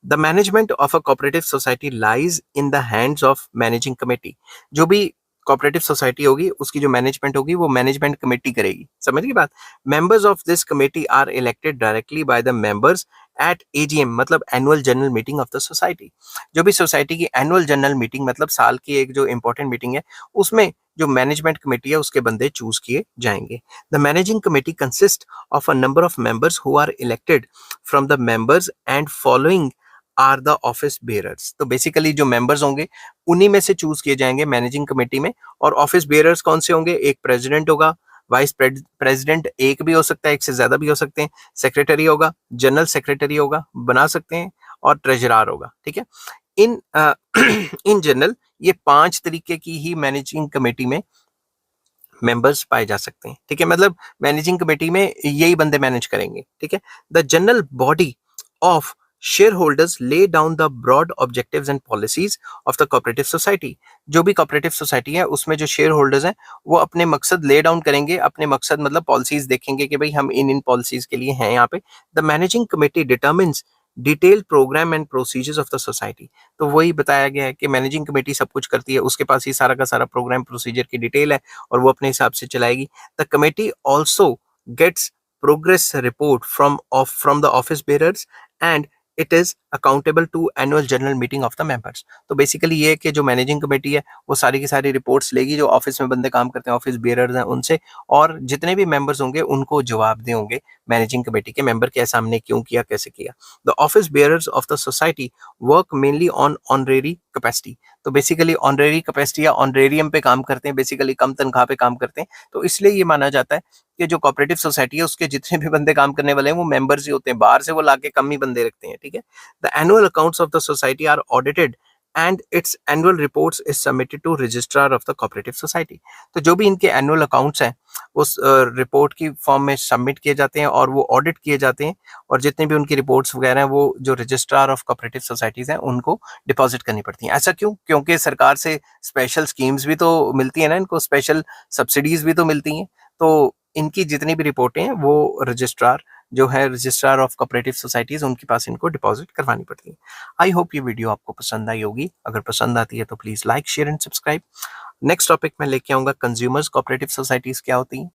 Speaker 1: The management of a cooperative society lies in the hands of managing committee. जो भी कोऑपरेटिव सोसाइटी होगी उसकी जो मैनेजमेंट होगी वो मैनेजमेंट कमेटी करेगी। समझ गई बात। Members of this committee are elected directly by the members at AGM, मतलब annual general meeting of the society. जो भी सोसाइटी की एनुअल जनरल मीटिंग मतलब साल की एक जो इंपॉर्टेंट मीटिंग है उसमें जो मैनेजमेंट कमेटी है उसके बंदे चूज किए जाएंगे। The managing committee consist of a number of members who are elected from the members and following are the office bearers. तो बेसिकली जो मेंबर्स होंगे उन्हीं में से चूज किए जाएंगे मैनेजिंग कमेटी में। और ऑफिस बेयरर्स कौन से होंगे? एक प्रेसिडेंट होगा, वाइस प्रेसिडेंट एक भी हो सकता है, एक से ज्यादा भी हो सकते हैं, सेक्रेटरी होगा, जनरल सेक्रेटरी होगा, बना सकते हैं, और ट्रेजरर होगा। ठीक है। इन इन जनरल ये 5 तरीके की ही मैनेजिंग कमेटी में मेंबर्स पाए जा सकते हैं। ठीक है, मतलब मैनेजिंग कमेटी में यही बंदे मैनेज करेंगे। ठीक है। The general body of shareholders lay down the broad objectives and policies of the cooperative society। जो भी cooperative society है उसमें जो शेयर होल्डर्स हैं वो अपने मकसद ले डाउन करेंगे। अपने मकसद मतलब पॉलिसीज देखेंगे कि भाई हम इन पॉलिसीज के लिए हैं यहाँ पे। The managing committee determines detail programme and procedures of the society. तो वही बताया गया है कि मैनेजिंग कमेटी सब कुछ करती है, उसके पास ही सारा का सारा प्रोग्राम प्रोसीजर की डिटेल है और वो अपने हिसाब से चलाएगी। The committee also gets progress report from the office bearers and it is accountable to annual general meeting of the members. तो बेसिकली ये कि जो मैनेजिंग कमेटी है वो सारी की सारी रिपोर्ट्स लेगी जो ऑफिस में बंदे काम करते हैं, ऑफिस बेयरर्स हैं उनसे, और जितने भी मेंबर्स होंगे उनको जवाब दे होंगे मैनेजिंग कमेटी के मेंबर के सामने क्यों किया, कैसे किया। The office bearers of the society work mainly on honorary capacity. तो बेसिकली ऑनरेरी कैपेसिटी या ऑनरेरियम पे काम करते हैं, बेसिकली कम तनख्वाह पे काम करते हैं। तो इसलिए ये माना जाता है कि जो कोऑपरेटिव सोसाइटी है उसके जितने भी बंदे काम करने वाले हैं वो मेंबर्स ही होते हैं, बाहर से वो लाके कम ही बंदे रखते हैं, ठीक है। The annual accounts of the society are audited and its annual reports is submitted to registrar of the cooperative society. तो जो भी इनके एनुअल अकाउंट्स हैं उस रिपोर्ट की फॉर्म में सबमिट किए जाते हैं और वो ऑडिट किए जाते हैं, और जितनी भी उनकी रिपोर्ट्स वगैरह हैं वो जो रजिस्ट्रार ऑफ कोऑपरेटिव सोसाइटीज हैं उनको डिपॉजिट करनी पड़ती हैं। ऐसा क्यों? क्योंकि सरकार से स्पेशल स्कीम्स भी तो मिलती है ना, इनको स्पेशल सब्सिडीज भी तो मिलती हैं। तो इनकी जितनी भी रिपोर्टें हैं वो रजिस्ट्रार जो है, रजिस्ट्रार ऑफ कोऑपरेटिव सोसाइटीज, उनके पास इनको डिपॉजिट करवानी पड़ती है। आई होप ये वीडियो आपको पसंद आई होगी। अगर पसंद आती है तो please like, share and subscribe. Next topic में लेके आऊंगा कंज्यूमर्स कोऑपरेटिव सोसाइटीज क्या होती हैं।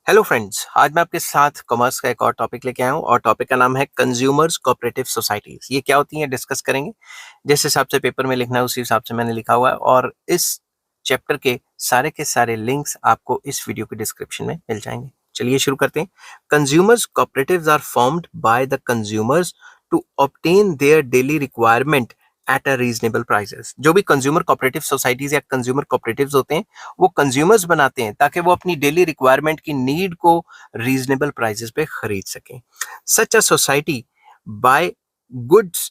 Speaker 1: हेलो फ्रेंड्स, आज मैं आपके साथ कॉमर्स का एक और टॉपिक लेके आया हूँ और टॉपिक का नाम है कंज्यूमर्स कोऑपरेटिव सोसाइटीज। ये क्या होती हैं डिस्कस करेंगे। जिस हिसाब से पेपर में लिखना है उसी हिसाब से मैंने लिखा हुआ है, और इस चैप्टर के सारे लिंक्स आपको इस वीडियो के डिस्क्रिप्शन में मिल जाएंगे। चलिए शुरू करते हैं। Consumers cooperatives are formed by the consumers to obtain their daily requirement at a reasonable prices. जो भी कंज्यूमर कोऑपरेटिव सोसाइटीज या कंज्यूमर कोऑपरेटिव्स होते हैं वो कंज्यूमर्स बनाते हैं ताकि वो अपनी डेली रिक्वायरमेंट की नीड को रीजनेबल प्राइसेस पे खरीद सकें। Such a society buy goods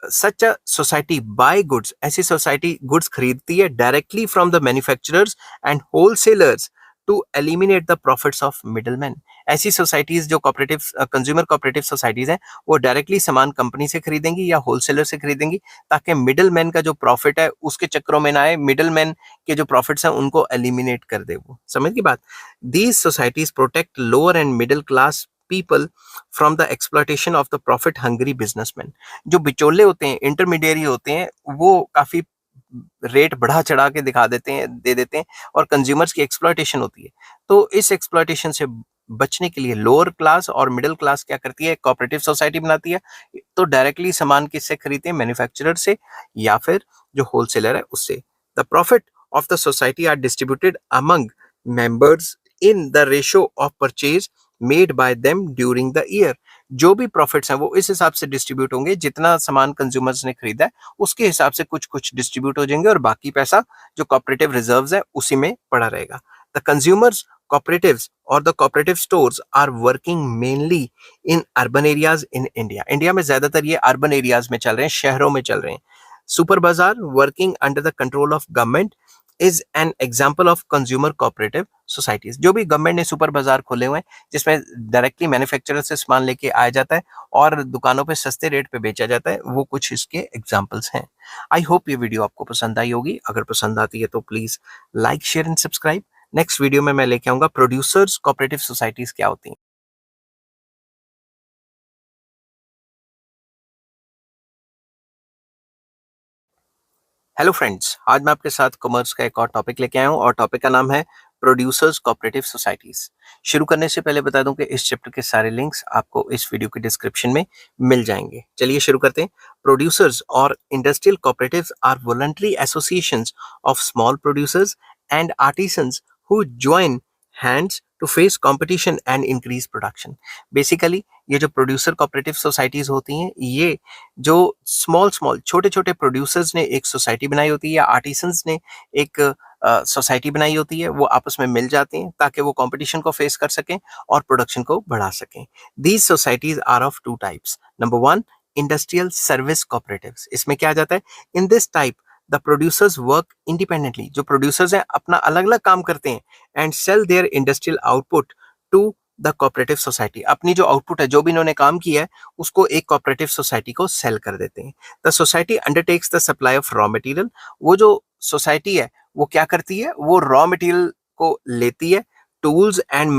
Speaker 1: such a society buy goods, ऐसी सोसाइटी गुड्स खरीदती है directly from the manufacturers and wholesalers to eliminate the profits of middleman. ऐसी सोसाइटीज जो कोऑपरेटिव कंज्यूमर कोऑपरेटिव सोसाइटीज हैं वो डायरेक्टली सामान कंपनी से खरीदेंगी या होलसेलर से खरीदेंगी ताकि मिडलमैन का जो प्रॉफिट है उसके चक्करों में ना आए, मिडलमैन के जो प्रॉफिट्स हैं उनको एलिमिनेट कर दे। वो समझ की बात। These societies protect lower and middle class people from the exploitation of the profit hungry businessman. जो बिचौले होते हैं, इंटरमीडिएरी होते हैं, वो काफी रेट बढ़ा चढ़ा के दिखा देते हैं, दे देते हैं, और कंज्यूमर्स की एक्सप्लॉयटेशन होती है। तो इस एक्सप्लॉयटेशन से बचने के लिए लोअर क्लास और मिडिल क्लास क्या करती है, कोऑपरेटिव सोसाइटी बनाती है। तो डायरेक्टली सामान किससे खरीदते हैं, मैन्युफैक्चरर से या फिर जो होलसेलर है उससे। The profit of the society are distributed among members in the ratio of purchase made by them during the year. जो भी प्रॉफिट्स हैं वो इस हिसाब से डिस्ट्रीब्यूट होंगे, जितना सामान कंज्यूमर्स ने खरीदा है उसके हिसाब से कुछ कुछ डिस्ट्रीब्यूट हो जाएंगे और बाकी पैसा जो कोऑपरेटिव रिजर्व्स है उसी में पड़ा रहेगा। The consumers cooperatives or the cooperative stores are working mainly in urban areas in India. India में ज्यादातर ये अर्बन एरियाज में चल रहे हैं, शहरों में चल रहे हैं। सुपर बाजार working under the control of government is an example of consumer cooperative societies. जो भी गवर्नमेंट ने सुपर बाजार खोले हुए हैं जिसमें डायरेक्टली मैन्युफैक्चरर से सामान लेके आया जाता है और दुकानों पे सस्ते रेट पे बेचा जाता है, वो कुछ इसके एग्जाम्पल्स हैं। आई होप ये वीडियो आपको पसंद आई होगी। अगर पसंद आती है तो please like, share and subscribe. Next video में मैं लेके आऊंगा प्रोड्यूसर्स कोऑपरेटिव सोसाइटीज क्या होती हैं। हेलो फ्रेंड्स, आज मैं आपके साथ कॉमर्स का एक और टॉपिक लेके आया हूँ और टॉपिक का नाम है प्रोड्यूसर्स कोऑपरेटिव सोसाइटीज। शुरू करने से पहले बता दूं कि इस चैप्टर के सारे लिंक्स आपको इस वीडियो के डिस्क्रिप्शन में मिल जाएंगे। चलिए शुरू करते हैं। प्रोड्यूसर्स और industrial cooperatives are voluntary associations of small producers and artisans who join hands to face competition and increase production. Basically ये जो प्रोड्यूसर कोऑपरेटिव सोसाइटीज होती हैं, ये जो स्मॉल स्मॉल छोटे छोटे प्रोड्यूसर्स ने एक सोसाइटी बनाई होती है या आर्टिसंस ने एक सोसाइटी बनाई होती है, वो आपस में मिल जाते हैं ताकि वो कंपटीशन को फेस कर सकें और प्रोडक्शन को बढ़ा सकें। These societies are of two types. Number one, industrial service cooperatives. इसमें क्या आ जाता है, in this type the producers work independently. जो प्रोड्यूसर्स हैं अपना अलग अलग काम करते हैं and sell their industrial output to the cooperative society. अपनी जो आउटपुट है, जो भी इन्होंने काम किया है, उसको एक कोऑपरेटिव सोसाइटी को सेल कर देते हैं। The society undertakes the supply of raw material. वो जो सोसाइटी है वो क्या करती है, वो रॉ मटेरियल को लेती है, टूल्स एंड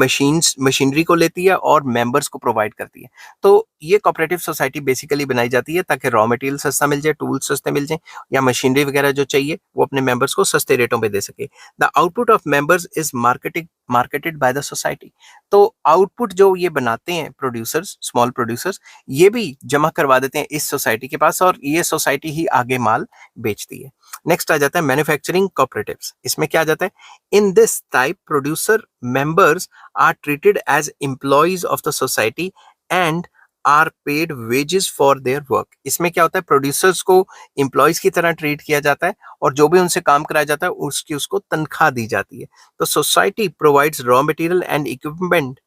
Speaker 1: मशीनरी को लेती है और मेंबर्स को प्रोवाइड करती है। तो ये कोऑपरेटिव सोसाइटी बेसिकली बनाई जाती है ताकि रॉ मटेरियल सस्ता मिल जाए, टूल्स सस्ते मिल जाए, या मशीनरी वगैरह जो चाहिए वो अपने मेंबर्स को सस्ते रेटों पे दे सके। The output of members is marketed by the society. तो आउटपुट जो ये बनाते हैं प्रोड्यूसर्स, स्मॉल प्रोड्यूसर्स, ये भी जमा करवा देते हैं इस सोसाइटी के पास और ये सोसाइटी ही आगे माल बेचती है। नेक्स्ट आ जाता है मैन्युफैक्चरिंग कोऑपरेटिव्स। इसमें क्या आ जाता है, in this type producer members are treated as employees of the society and are paid wages for their work. इसमें क्या होता है, प्रोड्यूसर्स को एम्प्लॉइज की तरह ट्रीट किया जाता है और जो भी उनसे काम कराया जाता है उसकी उसको तनख्वाह दी जाती है। तो society provides raw material and equipment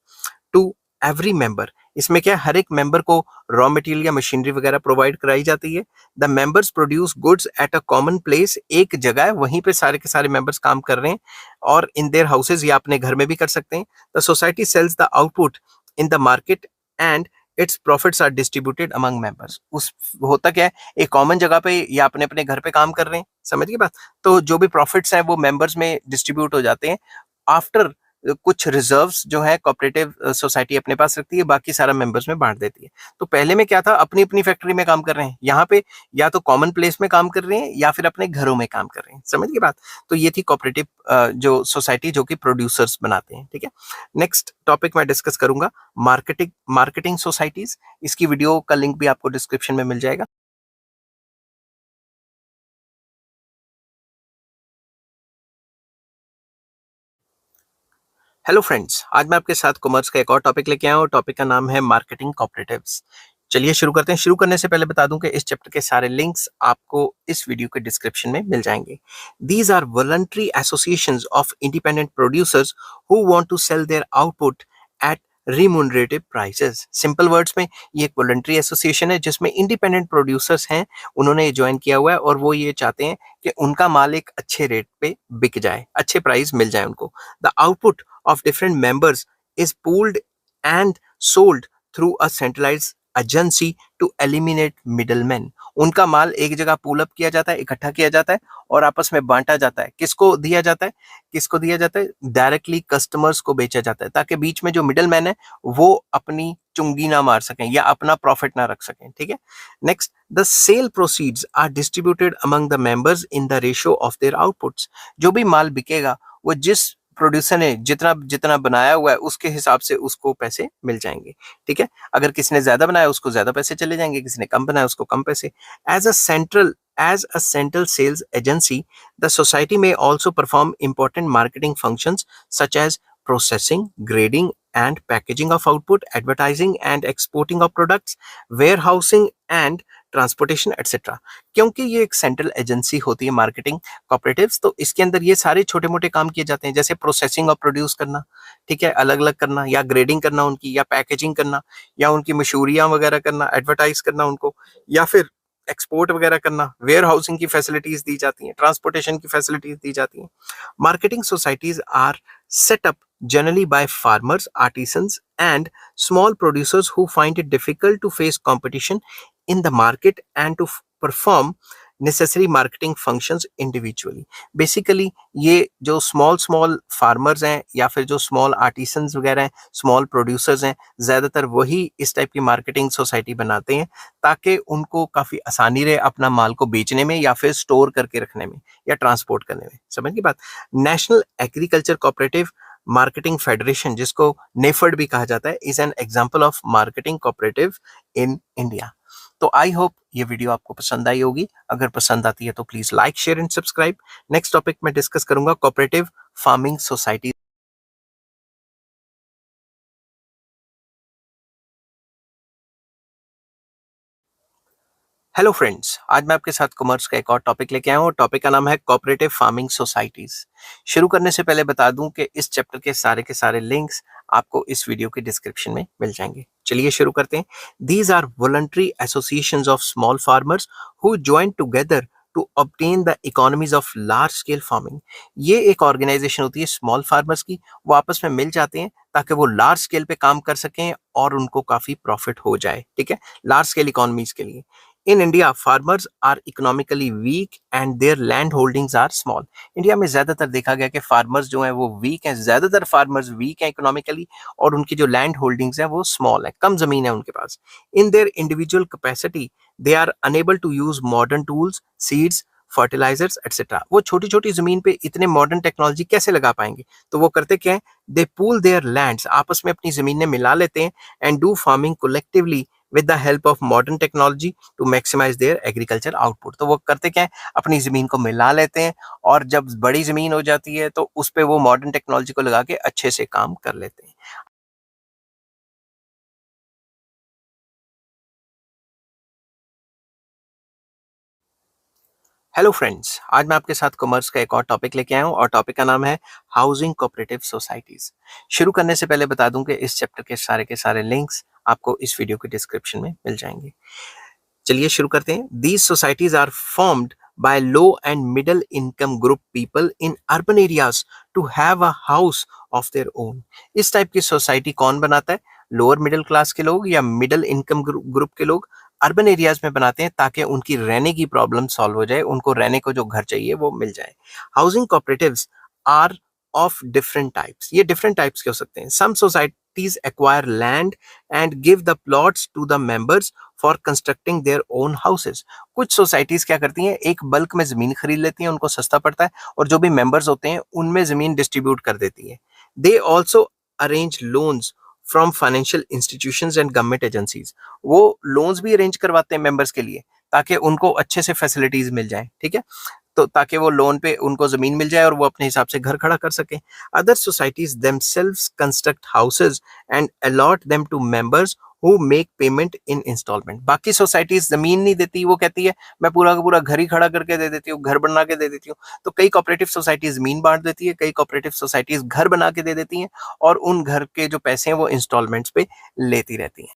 Speaker 1: to every member. इसमें क्या है, हर एक मेंबर को रॉ मटेरियल या मशीनरी वगैरह प्रोवाइड कराई जाती है। The members produce goods at a common place, एक जगह है वहीं पे सारे के सारे मेंबर्स काम कर रहे हैं और इन देयर हाउसेज या अपने घर में भी कर सकते हैं। The society sells the output in the market and its profits are distributed among members. उस होता क्या है, एक कॉमन जगह पे या अपने अपने घर पे काम कर रहे हैं, समझ गए बात। तो जो भी प्रॉफिट्स हैं वो मेंबर्स में डिस्ट्रीब्यूट हो जाते हैं। आफ्टर कुछ रिजर्व्स जो है कोऑपरेटिव सोसाइटी अपने पास रखती है, बाकी सारा मेंबर्स में बांट देती है। तो पहले में क्या था, अपनी अपनी फैक्ट्री में काम कर रहे हैं, यहाँ पे या तो कॉमन प्लेस में काम कर रहे हैं या फिर अपने घरों में काम कर रहे हैं, समझ गए बात। तो ये थी कोऑपरेटिव जो सोसाइटी जो कि प्रोड्यूसर्स बनाते हैं, ठीक है। नेक्स्ट टॉपिक मैं डिस्कस करूंगा मार्केटिंग मार्केटिंग सोसाइटीज। इसकी वीडियो का लिंक भी आपको डिस्क्रिप्शन में मिल जाएगा। हेलो फ्रेंड्स, आज मैं आपके साथ कॉमर्स का एक और टॉपिक लेके आया हूँ। टॉपिक का नाम है मार्केटिंग कोऑपरेटिव्स। चलिए शुरू करते हैं। शुरू करने से पहले बता दूं कि इस चैप्टर के सारे लिंक्स आपको इस वीडियो के डिस्क्रिप्शन में मिल जाएंगे। These are voluntary associations of independent producers who want to sell their output at remunerative prices. Simple words में ये एक वॉलंटरी एसोसिएशन है जिसमें इंडिपेंडेंट प्रोड्यूसर्स हैं, उन्होंने ज्वाइन किया हुआ है और वो ये चाहते हैं कि उनका माल एक अच्छे रेट पे बिक जाए, अच्छे प्राइस मिल जाए उनको। The output of different members is pooled and sold through a centralized agency to eliminate middleman. उनका माल एक जगह पुल अप किया जाता है, इकट्ठा किया जाता है और आपस में बांटा जाता है। किसको दिया जाता है, किसको दिया जाता है, डायरेक्टली कस्टमर्स को बेचा जाता है, ताकि बीच में जो मिडलमैन है वो अपनी चुंगी ना मार सकें या अपना प्रॉफिट ना रख सकें, ठीक है। Next, the sale proceeds are distributed among the members in the ratio of their outputs. जो भी माल बिकेगा वो जिस प्रोड्यूसर ने जितना जितना बनाया हुआ है उसके हिसाब से उसको पैसे मिल जाएंगे, ठीक है। अगर किसी ने ज्यादा बनाया उसको ज्यादा पैसे चले जाएंगे, किसी ने कम बनाया उसको कम पैसे। As a central sales agency, the society may also perform important marketing functions such as processing, grading and packaging of output, advertising and exporting of products, warehousing and transportation etcetera. क्योंकि ये एक सेंट्रल एजेंसी होती है marketing cooperatives, तो इसके अंदर ये सारे छोटे मोटे काम किए जाते हैं, जैसे प्रोसेसिंग और प्रोड्यूस करना, ठीक है, अलग अलग करना, या ग्रेडिंग करना उनकी, या पैकेजिंग करना, या उनकी मशहूरियां वगैरह करना, एडवर्टाइज करना उनको, या फिर एक्सपोर्ट वगैरह करना। वेयर हाउसिंग की फैसिलिटीज दी जाती हैं, ट्रांसपोर्टेशन की फैसिलिटीज दी जाती हैं। Marketing societies are set up generally by farmers, artisans, and small producers who find it difficult to face competition in the market and to perform necessary marketing functions individually. Basically, ये जो small farmers हैं या फिर जो small artisans वगैरह हैं, small producers हैं, ज़्यादातर वही इस टाइप की मार्केटिंग सोसाइटी बनाते हैं ताकि उनको काफ़ी आसानी रहे अपना माल को बेचने में या फिर स्टोर करके रखने में या ट्रांसपोर्ट करने में। समझ की बात। National agriculture cooperative marketing federation, जिसको नेफर्ड भी कहा जाता है, is an example of marketing cooperative in India. तो आई होप ये वीडियो आपको पसंद आई होगी। अगर पसंद आती है तो please like, share and subscribe. Next topic में डिस्कस करूंगा cooperative farming society. Hello friends, आज मैं आपके साथ कॉमर्स का एक और टॉपिक लेके आया हूँ। टॉपिक का नाम है कोऑपरेटिव फार्मिंग सोसाइटीज। शुरू करने से पहले बता दूं कि इस चैप्टर के सारे लिंक्स आपको इस वीडियो के डिस्क्रिप्शन में मिल जाएंगे। चलिए शुरू करते हैं। These are voluntary associations of small farmers who join together to obtain the economies of large scale farming. ये एक ऑर्गेनाइजेशन होती है स्मॉल फार्मर्स की, वो आपस में मिल जाते हैं ताकि वो लार्ज स्केल पे काम कर सकें और उनको काफी प्रॉफिट हो जाए, ठीक है, लार्ज स्केल इकोनॉमीज के लिए। In India, farmers are economically weak and their land holdings are small. India में ज्यादातर देखा गया कि फार्मर्स जो हैं वो वीक हैं, ज्यादातर फार्मर्स वीक हैं इकोनॉमिकली, और उनकी जो लैंड होल्डिंग्स हैं वो स्मॉल है, कम जमीन है उनके पास। In their individual capacity they are unable to use modern tools, seeds, fertilisers et cetera. वो छोटी छोटी जमीन पे इतने मॉडर्न टेक्नोलॉजी कैसे लगा पाएंगे, तो वो करते क्या है, दे पूल देयर लैंड्स, आपस में अपनी जमीनें मिला लेते हैं, and do farming collectively with the help of modern technology to maximize their agriculture output। तो वो करते क्या है, अपनी जमीन को मिला लेते हैं और जब बड़ी जमीन हो जाती है तो उस पे वो मॉडर्न टेक्नोलॉजी को लगा के अच्छे से काम कर लेते हैं। हेलो फ्रेंड्स, आज मैं आपके साथ कॉमर्स का एक और टॉपिक लेके आया हूँ और टॉपिक का नाम है हाउसिंग कोऑपरेटिव सोसाइटीज। शुरू करने से पहले बता दूं कि इस चैप्टर के सारे लिंक्स आपको इस वीडियो के डिस्क्रिप्शन में मिल जाएंगे। चलिए शुरू करते हैं। These societies are formed by low and middle income group people in urban areas to have a house of their own. इस टाइप की सोसाइटी कौन बनाता है? लोअर मिडिल क्लास के लोग या मिडिल इनकम ग्रुप के लोग अर्बन एरियाज में बनाते हैं ताकि उनकी रहने की प्रॉब्लम सॉल्व हो जाए, उनको रहने को जो घर चाहिए वो मिल जाए। Housing cooperatives are of different types. ये डिफरेंट टाइप्स के हो सकते हैं। Some societies acquire land and give the plots to the members for constructing their own houses. कुछ सोसाइटीज क्या करती हैं, एक बल्क में जमीन खरीद लेती हैं, उनको सस्ता पड़ता है और जो भी मेंबर्स होते हैं उनमें जमीन डिस्ट्रीब्यूट कर देती है। They also arrange loans from financial institutions and government agencies. वो लोन्स भी अरेंज करवाते हैं मेंबर्स के लिए ताकि उनको अच्छे से फैसिलिटीज मिल जाए, ठीक है, तो ताकि वो लोन पे उनको जमीन मिल जाए और वो अपने हिसाब से घर खड़ा कर सके। Other societies themselves construct houses and allot them to members who make payment in installment. बाकी सोसाइटीज जमीन नहीं देती, वो कहती है मैं पूरा का पूरा घर ही खड़ा करके दे देती हूँ, घर बना के दे देती हूँ। तो कई कोऑपरेटिव सोसाइटीज जमीन बांट देती है, कई कोऑपरेटिव सोसाइटीज घर बना के दे देती हैं और उन घर के जो पैसे हैं वो इंस्टॉलमेंट्स पे लेती रहती हैं।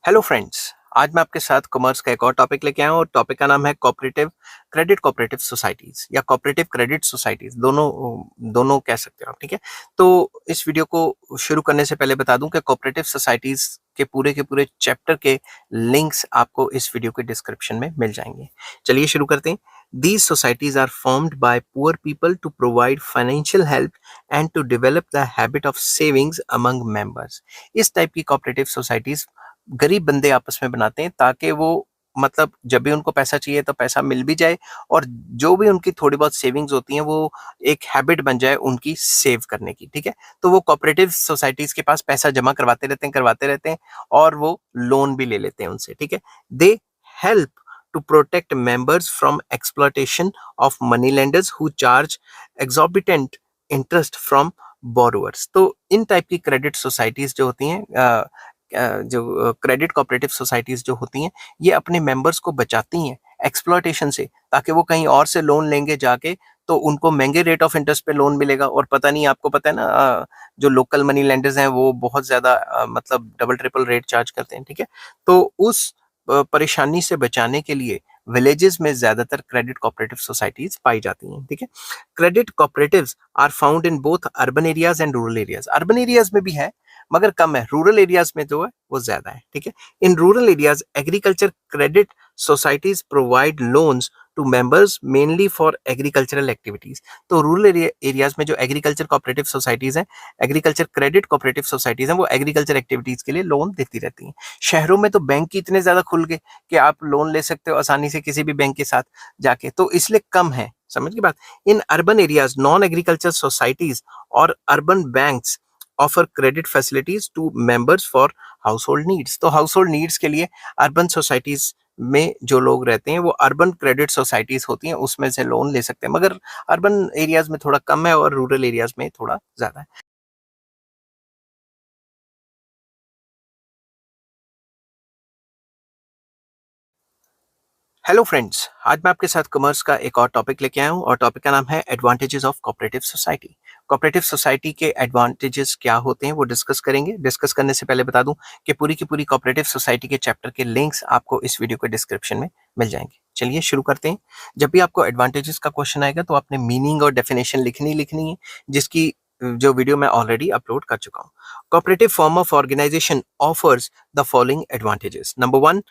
Speaker 1: हेलो फ्रेंड्स, आज मैं आपके साथ कॉमर्स का एक और टॉपिक लेके आया हूँ और टॉपिक का नाम है कोऑपरेटिव क्रेडिट कोऑपरेटिव सोसाइटीज या कोऑपरेटिव क्रेडिट सोसाइटीज, दोनों दोनों कह सकते हो आप, ठीक है। तो इस वीडियो को शुरू करने से पहले बता दूं कि कोऑपरेटिव सोसाइटीज के पूरे चैप्टर के लिंक्स आपको इस वीडियो के डिस्क्रिप्शन में मिल जाएंगे। चलिए शुरू करते हैं। These societies are formed by poor people to provide financial help and to develop the habit of savings among members. इस टाइप की कोऑपरेटिव सोसाइटीज गरीब बंदे आपस में बनाते हैं ताकि वो मतलब जब भी उनको पैसा चाहिए तो पैसा मिल भी जाए और जो भी उनकी थोड़ी बहुत सेविंग्स होती हैं वो एक हैबिट बन जाए उनकी सेव करने की, ठीक है। तो वो कोऑपरेटिव सोसाइटीज के पास पैसा जमा करवाते रहते हैं और वो लोन भी ले लेते हैं उनसे, ठीक है। They help to protect members from exploitation of money lenders who charge exorbitant interest from borrowers. तो इन टाइप की क्रेडिट सोसाइटीज जो होती हैं, जो क्रेडिट कोऑपरेटिव सोसाइटीज जो होती हैं, ये अपने मेंबर्स को बचाती हैं एक्सप्लॉयटेशन से ताकि वो कहीं और से लोन लेंगे जाके तो उनको महंगे रेट ऑफ इंटरेस्ट पे लोन मिलेगा और पता नहीं, आपको पता है ना, जो लोकल मनी लेंडर्स हैं वो बहुत ज्यादा मतलब डबल ट्रिपल रेट चार्ज करते हैं, ठीक है। तो उस परेशानी से बचाने के लिए विलेजेस में ज्यादातर क्रेडिट कोऑपरेटिव सोसाइटीज पाई जाती हैं, ठीक है। Credit cooperatives are found in both urban areas and rural areas. Urban areas में भी है मगर कम है, रूरल एरियाज में जो है वो ज्यादा है, ठीक है। In rural areas agriculture credit societies provide loans to members mainly for agricultural activities. तो रूरल एरियाज में जो एग्रीकल्चर कोऑपरेटिव सोसाइटीज हैं, एग्रीकल्चर क्रेडिट कोऑपरेटिव सोसाइटीज हैं, वो एग्रीकल्चर एक्टिविटीज के लिए लोन देती रहती हैं। शहरों में तो बैंक ही इतने ज्यादा खुल गए कि आप लोन ले सकते हो आसानी से किसी भी बैंक के साथ जाके, तो इसलिए कम है, समझ की बात। In urban areas non agriculture societies और urban banks offer credit facilities to members for household needs. तो हाउस होल्ड नीड्स के लिए अर्बन सोसाइटीज में जो लोग रहते हैं वो अर्बन क्रेडिट सोसाइटीज होती हैं, उसमें से लोन ले सकते हैं, मगर अर्बन एरियाज में थोड़ा कम है और रूरल एरियाज में थोड़ा ज्यादा है। हेलो फ्रेंड्स, आज मैं आपके साथ कॉमर्स का एक और टॉपिक लेके आया हूँ और टॉपिक का नाम है advantages of cooperative society. Cooperative society के एडवांटेजेस क्या होते हैं वो डिस्कस करेंगे। डिस्कस करने से पहले बता दूं कि पूरी की पूरी कोऑपरेटिव सोसाइटी के चैप्टर के लिंक्स आपको इस वीडियो के डिस्क्रिप्शन में मिल जाएंगे। चलिए शुरू करते हैं। जब भी आपको एडवांटेजेस का क्वेश्चन आएगा तो आपने मीनिंग और डेफिनेशन लिखनी है, जिसकी जो वीडियो मैं ऑलरेडी अपलोड कर चुका हूँ। Cooperative form of organisation offers the following advantages. Number 1,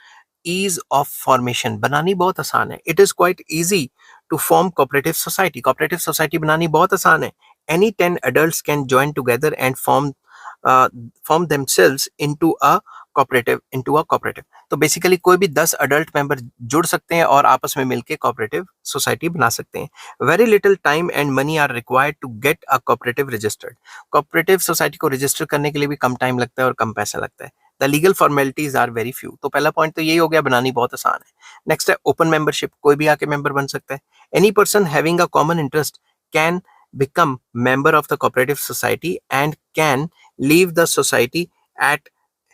Speaker 1: ease of formation. बनानी बहुत आसान है। It is quite easy to form cooperative society. Cooperative society बनानी बहुत आसान है। Any 10 adults can join together and form themselves into a cooperative। तो basically कोई भी 10 अडल्ट मेंबर जुड़ सकते हैं और आपस में मिलकर कोऑपरेटिव सोसाइटी बना सकते हैं। Very little time and money are required to get a cooperative registered. Cooperative society को रजिस्टर करने के लिए भी कम टाइम लगता है और कम पैसा लगता है। The legal formalities are very few. तो पहला पॉइंट तो यही हो गया, बनानी बहुत आसान है। नेक्स्ट है ओपन मेंबरशिप, कोई भी आके मेंबर बन सकता है। Any person having a common interest can become member of the cooperative society and can leave the society at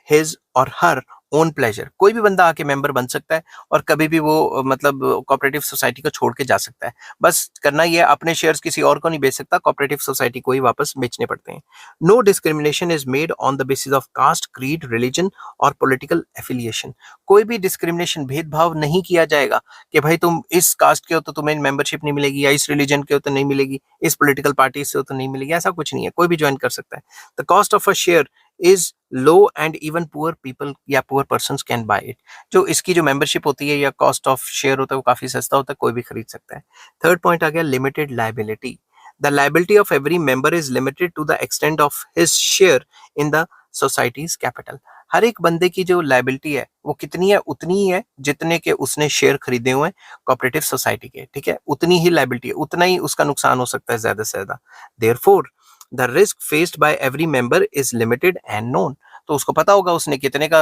Speaker 1: his or her own pleasure. कोई भी बंदा आके मेंबर बन सकता है और कभी भी वो मतलब कोऑपरेटिव सोसाइटी को छोड़ के जा सकता है। बस करना ये अपने शेयर्स किसी और को नहीं बेच सकता, कोऑपरेटिव सोसाइटी को ही वापस बेचने पड़ते हैं। No discrimination is made on the basis of caste, creed, religion और पॉलिटिकल एफिलिएशन। कोई भी डिस्क्रिमिनेशन, भेदभाव नहीं किया जाएगा कि भाई तुम इस कास्ट के हो तो तुम्हें मेंबरशिप नहीं मिलेगी, या इस रिलीजन के हो तो नहीं मिलेगी, इस पॉलिटिकल पार्टी से हो तो नहीं मिलेगी। ऐसा कुछ नहीं है, कोई भी ज्वाइन कर सकता है। The cost of a share is low and even poor people या poor persons can buy it. जो इसकी जो मेंबरशिप होती है या कॉस्ट ऑफ शेयर होता है वो काफी सस्ता होता है, कोई भी खरीद सकता है। थर्ड पॉइंट आ गया limited liability. The liability of every member is limited to the extent of his share in the society's capital. हर एक बंदे की जो लायबिलिटी है वो कितनी है, उतनी ही है जितने के उसने शेयर खरीदे हुए हैं कोऑपरेटिव सोसाइटी के, ठीक है। उतनी ही लायबिलिटी है, उतना ही उसका नुकसान हो सकता है ज्यादा से ज्यादा। Therefore the risk faced by every member is limited and known. तो उसको पता होगा उसने कितने का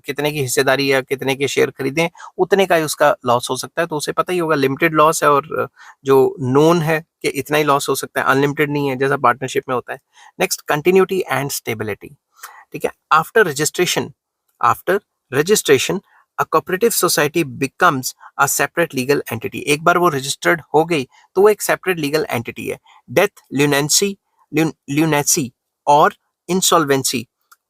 Speaker 1: कितने की हिस्सेदारी या कितने के शेयर खरीदे, उतने का ही उसका लॉस हो सकता है। तो उसे पता ही होगा लिमिटेड लॉस है, और जो नोन है कि इतना ही लॉस हो सकता है, अनलिमिटेड नहीं है जैसा पार्टनरशिप में होता है। नेक्स्ट कंटिन्यूटी एंड स्टेबिलिटी, ठीक है। After registration a cooperative society becomes a separate legal entity. एक बार वो रजिस्टर्ड हो गई तो वो एक सेपरेट लीगल एंटिटी है। Death, lunacy or insolvency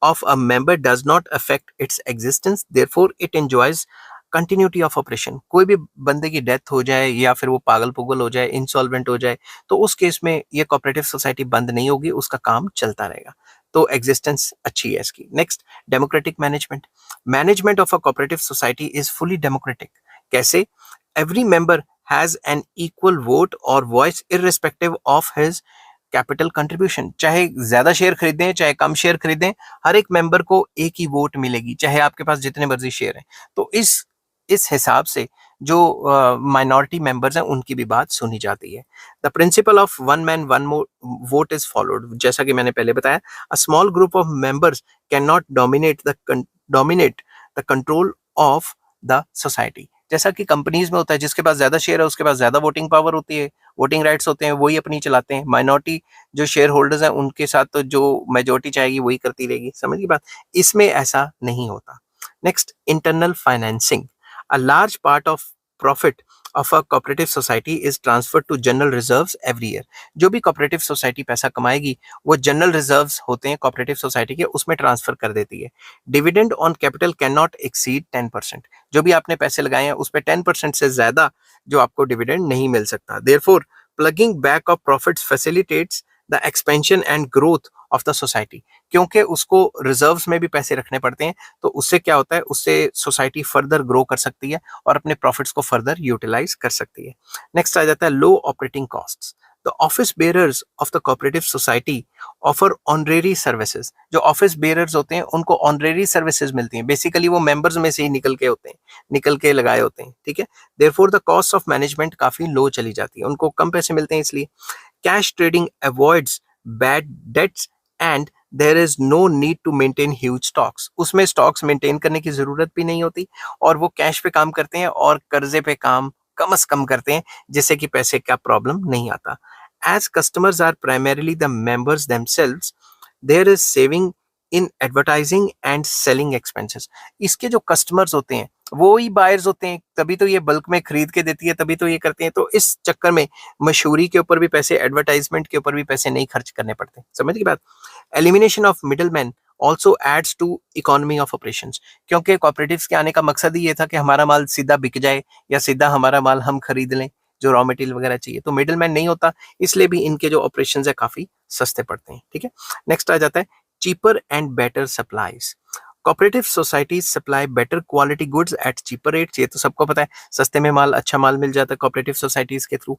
Speaker 1: of a member does not affect its existence, therefore it enjoys continuity of operation. कोई भी बंदे की डेथ हो जाए या फिर वो पागल पुगल हो जाए, इंसॉल्वेंट हो जाए, तो उस केस में ये कोऑपरेटिव सोसाइटी बंद नहीं होगी, उसका काम चलता रहेगा। तो एग्जिस्टेंस अच्छी है इसकी। Next democratic management. Management of a cooperative society is fully democratic. कैसे? Every member has an equal vote और voice irrespective of his capital contribution. चाहे ज्यादा शेयर खरीदें चाहे कम शेयर खरीदें, हर एक मेंबर को एक ही वोट मिलेगी, चाहे आपके पास जितने मर्जी शेयर हैं। तो इस हिसाब से जो माइनॉरिटी मेंबर्स हैं उनकी भी बात सुनी जाती है। The principle of one man one vote is followed. जैसा कि मैंने पहले बताया, a small group of members can not dominate the control of the society. जैसा कि कंपनीज में होता है, जिसके पास ज्यादा शेयर है उसके पास ज्यादा वोटिंग पावर होती है, वोटिंग राइट्स होते हैं, वही अपनी चलाते हैं। माइनॉरिटी जो शेयर होल्डर्स हैं उनके साथ तो जो मेजोरिटी चाहेगी वही करती रहेगी। समझ की बात? इसमें ऐसा नहीं होता। Next internal financing. A large part of profit of a cooperative society is transferred to general reserves every year. जो भी कोऑपरेटिव सोसाइटी पैसा कमाएगी वो जनरल रिजर्व्स होते हैं कोऑपरेटिव सोसाइटी के, उसमें ट्रांसफर कर देती है। Dividend on capital can not exceed 10%। जो भी आपने पैसे लगाए हैं उस पर 10% से ज्यादा जो आपको डिविडेंड नहीं मिल सकता। Therefore plugging back of profits facilitates the expansion and growth of the society. क्योंकि उसको रिजर्व्स में भी पैसे रखने पड़ते हैं, तो उससे क्या होता है, उससे सोसाइटी फर्दर ग्रो कर सकती है और अपने प्रॉफिट्स को फर्दर यूटिलाइज कर सकती है। नेक्स्ट आ जाता है low operating costs. The office bearers of the cooperative society offer honorary services. जो ऑफिस बेयरर्स होते हैं उनको ऑनरेरी सर्विसेज मिलती हैं, बेसिकली वो मेंबर्स में से ही निकल के होते हैं, निकल के लगाए होते हैं, ठीक है। Therefore the cost of management काफी लो चली जाती है, उनको कम पैसे मिलते हैं इसलिए। Cash trading avoids bad debts and there is no need to maintain huge stocks. उसमें स्टॉक्स मेंटेन करने की जरूरत भी नहीं होती और वो कैश पे काम करते हैं और कर्जे पे काम कम से कम करते हैं, जिससे कि पैसे का प्रॉब्लम नहीं आता। As customers are primarily the members themselves, there is saving in advertising and selling expenses. इसके जो कस्टमर्स होते हैं वो ही बायर्स होते हैं, तभी तो ये बल्क में खरीद के देती है, तभी तो ये करते हैं। तो इस चक्कर में मशहूरी के ऊपर भी पैसे, एडवर्टाइजमेंट के ऊपर भी पैसे नहीं खर्च करने पड़ते। समझ की बात? Elimination of middle man also adds to economy of operations. क्योंकि कॉपरेटिव्स के आने का मकसद ही ये था कि हमारा माल सीधा बिक जाए या सीधा हमारा माल हम खरीद लें, जो रॉ मटेरियल वगैरह चाहिए। तो मिडल मैन नहीं होता, इसलिए भी इनके जो ऑपरेशंस है काफी सस्ते पड़ते हैं, ठीक है। नेक्स्ट आ जाता है cheaper and better supplies. Cooperative societies supply better quality goods at cheaper rates. ये तो सबको पता है, सस्ते में माल, अच्छा माल मिल जाता है कोऑपरेटिव सोसाइटीज के थ्रू।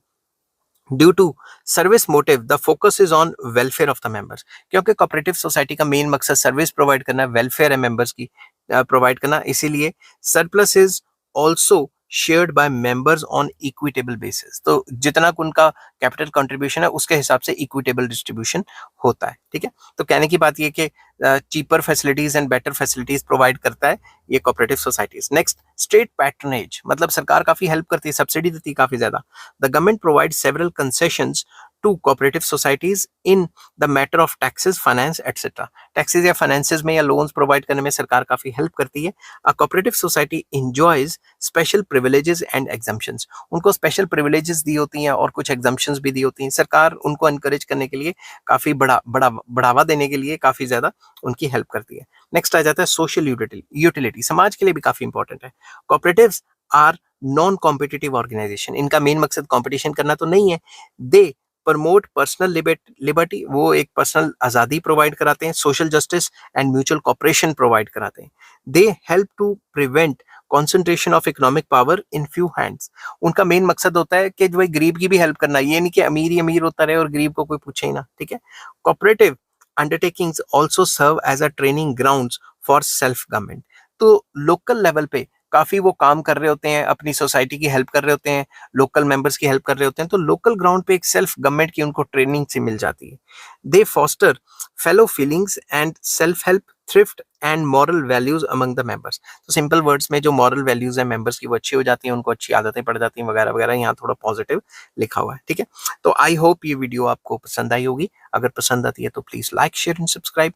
Speaker 1: Due to service motive the focus is on welfare of the members. क्योंकि कोऑपरेटिव सोसाइटी का मेन मकसद सर्विस प्रोवाइड करना है, वेलफेयर है मेंबर्स की, प्रोवाइड करना, इसीलिए surplus is also shared by members on equitable basis. तो जितना उनका कैपिटल कंट्रीब्यूशन है उसके हिसाब से इक्विटेबल डिस्ट्रीब्यूशन होता है। ठीक है, तो कहने की बात ये कि cheaper facilities and better facilities provide करता है ये cooperative societies. Next, state patronage, मतलब सरकार काफी हेल्प करती है, सब्सिडी देती है काफी ज्यादा। The government provide several concessions to cooperative societies in the matter of taxes, finance etcetera. Taxes या फाइनेंसेस में या लोन्स प्रोवाइड करने में सरकार काफी हेल्प करती है। A cooperative society enjoys special privileges and exemptions. उनको स्पेशल प्रिविलेजेस दी होती हैं और कुछ एग्जम्पशंस भी दी होती हैं। सरकार उनको एनकरेज करने के लिए काफी बढ़ावा देने के लिए काफी ज्यादा उनकी हेल्प करती है। नेक्स्ट आ जाता है सोशल यूटिलिटी, समाज के लिए भी काफी इंपॉर्टेंट है। Cooperatives are non competitive organisation. इनका मेन मकसद कंपटीशन करना तो नहीं है। दे प्रमोट पर्सनल लिबर्टी, वो एक पर्सनल आजादी प्रोवाइड कराते हैं। Social justice and mutual cooperation provide कराते हैं। They help to prevent concentration of economic power in few hands. उनका मेन मकसद होता है कि भाई गरीब की भी हेल्प करना, ये नहीं कि अमीर ही अमीर होता रहे और गरीब को कोई पूछे ही ना। ठीक है, cooperative undertakings also serve as a training grounds for self government. तो लोकल लेवल पे काफी वो काम कर रहे होते हैं, अपनी सोसाइटी की हेल्प कर रहे होते हैं, लोकल मेंबर्स की हेल्प कर रहे होते हैं, तो लोकल ग्राउंड पे एक सेल्फ गवर्नमेंट की उनको ट्रेनिंग से मिल जाती है। They foster fellow feelings and self help, thrift and moral values among the members. तो सिंपल वर्ड्स में जो मॉरल वैल्यूज है मेंबर्स की वो अच्छी हो जाती है, उनको अच्छी आदतें पड़ जाती हैं वगैरह वगैरह। यहाँ थोड़ा पॉजिटिव लिखा हुआ है। ठीक है, तो आई होप ये वीडियो आपको पसंद आई होगी। अगर पसंद आती है तो please like, share and subscribe.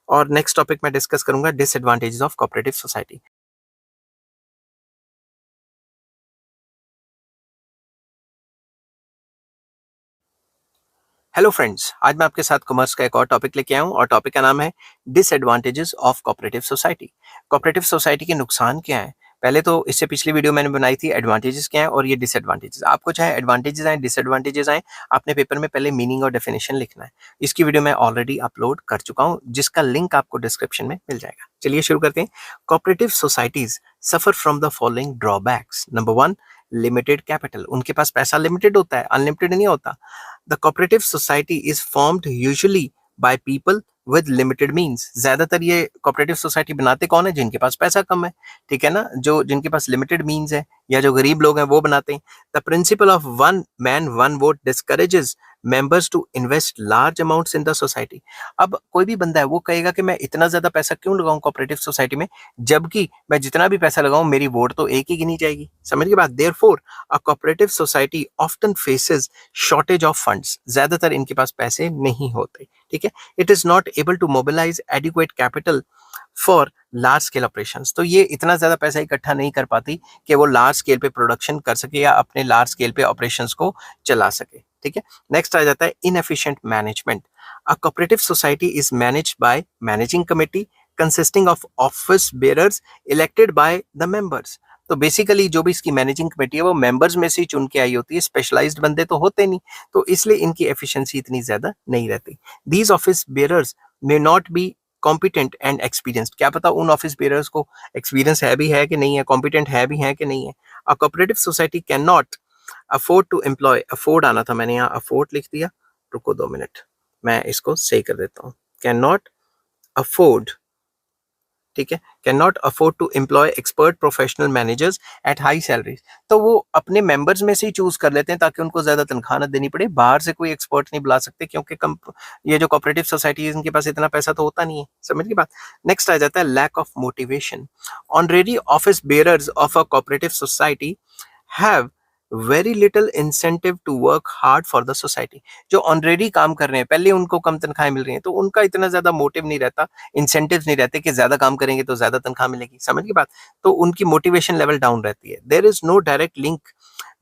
Speaker 1: और नेक्स्ट टॉपिक मैं डिस्कस करूंगा disadvantages of cooperative society. Hello friends, आज मैं आपके साथ कॉमर्स का एक और टॉपिक लेके आया हूँ और टॉपिक का नाम है disadvantages of cooperative society. Cooperative society के नुकसान क्या हैं? पहले तो इससे पिछली वीडियो मैंने बनाई थी एडवांटेजेस क्या हैं और ये डिसएडवांटेजेस। आपको चाहे एडवांटेजेस आए डिसएडवांटेजेस आए, आपने पेपर में पहले मीनिंग और डेफिनेशन लिखना है। इसकी वीडियो मैं ऑलरेडी अपलोड कर चुका हूँ, जिसका लिंक आपको डिस्क्रिप्शन में मिल जाएगा। चलिए शुरू करते हैं। Cooperative societies suffer from the following drawbacks. Number 1, limited capital. उनके पास पैसा लिमिटेड होता है, अनलिमिटेड नहीं होता। The cooperative society is formed usually by people with limited means। ज्यादातर ये कोऑपरेटिव सोसाइटी बनाते कौन है? जिनके पास पैसा कम है। ठीक है ना, जो जिनके पास लिमिटेड मीन्स है या जो गरीब लोग हैं वो बनाते हैं। The principle of one man one vote discourages members to invest large amounts in the society. अब कोई भी बंदा है वो कहेगा कि मैं इतना ज्यादा पैसा क्यों लगाऊं कोऑपरेटिव सोसाइटी में, जबकि मैं जितना भी पैसा लगाऊं मेरी वोट तो एक ही गिनी जाएगी। समझ के बाद, therefore a cooperative society often faces shortage of funds. ज्यादातर इनके पास पैसे नहीं होते। ठीक है, it is not able to mobilise adequate capital for large scale operations. तो ये इतना ज्यादा पैसा इकट्ठा नहीं कर पाती कि वो लार्ज स्केल पे प्रोडक्शन कर सके या अपने लार्ज स्केल पे ऑपरेशंस को चला सके। ठीक है, नेक्स्ट आ जाता है inefficient management. A cooperative society is managed by managing committee consisting of office bearers elected by the members. तो बेसिकली जो भी इसकी मैनेजिंग कमेटी है वो मेंबर्स में से ही चुन के आई होती है, स्पेशलाइज्ड बंदे तो होते नहीं, तो इसलिए इनकी एफिशिएंसी इतनी ज्यादा नहीं रहती। These office bearers may not be competent and experienced. क्या पता उन ऑफिस बेयरर्स को एक्सपीरियंस है भी है कि नहीं है, कॉम्पिटेंट है भी है कि नहीं है। A cooperative society can not afford to employ, afford आना था, मैंने यहाँ अफोर्ड लिख दिया। रुको 2 मिनट, मैं इसको सही कर देता हूँ। कैन नॉट अफोर्ड, ठीक है, can not afford to employ expert professional managers at high salaries. तो वो अपने मेंबर्स में से ही चूज कर लेते हैं ताकि उनको ज्यादा तनख्वाह न देनी पड़े। बाहर से कोई एक्सपर्ट नहीं बुला सकते क्योंकि ये जो कोऑपरेटिव सोसाइटी है इनके पास इतना पैसा तो होता नहीं है। समझ की बात। नेक्स्ट आ जाता है lack of motivation. Honorary office bearers of a cooperative society have very little incentive to work hard for the society. जो ऑलरेडी काम कर रहे हैं, पहले उनको कम तनख्वाहें मिल रही हैं, तो उनका इतना ज्यादा मोटिव नहीं रहता, इंसेंटिव नहीं रहते कि ज्यादा काम करेंगे तो ज्यादा तनख्वाह मिलेगी। समझ की बात। तो उनकी मोटिवेशन लेवल डाउन रहती है। There is no direct link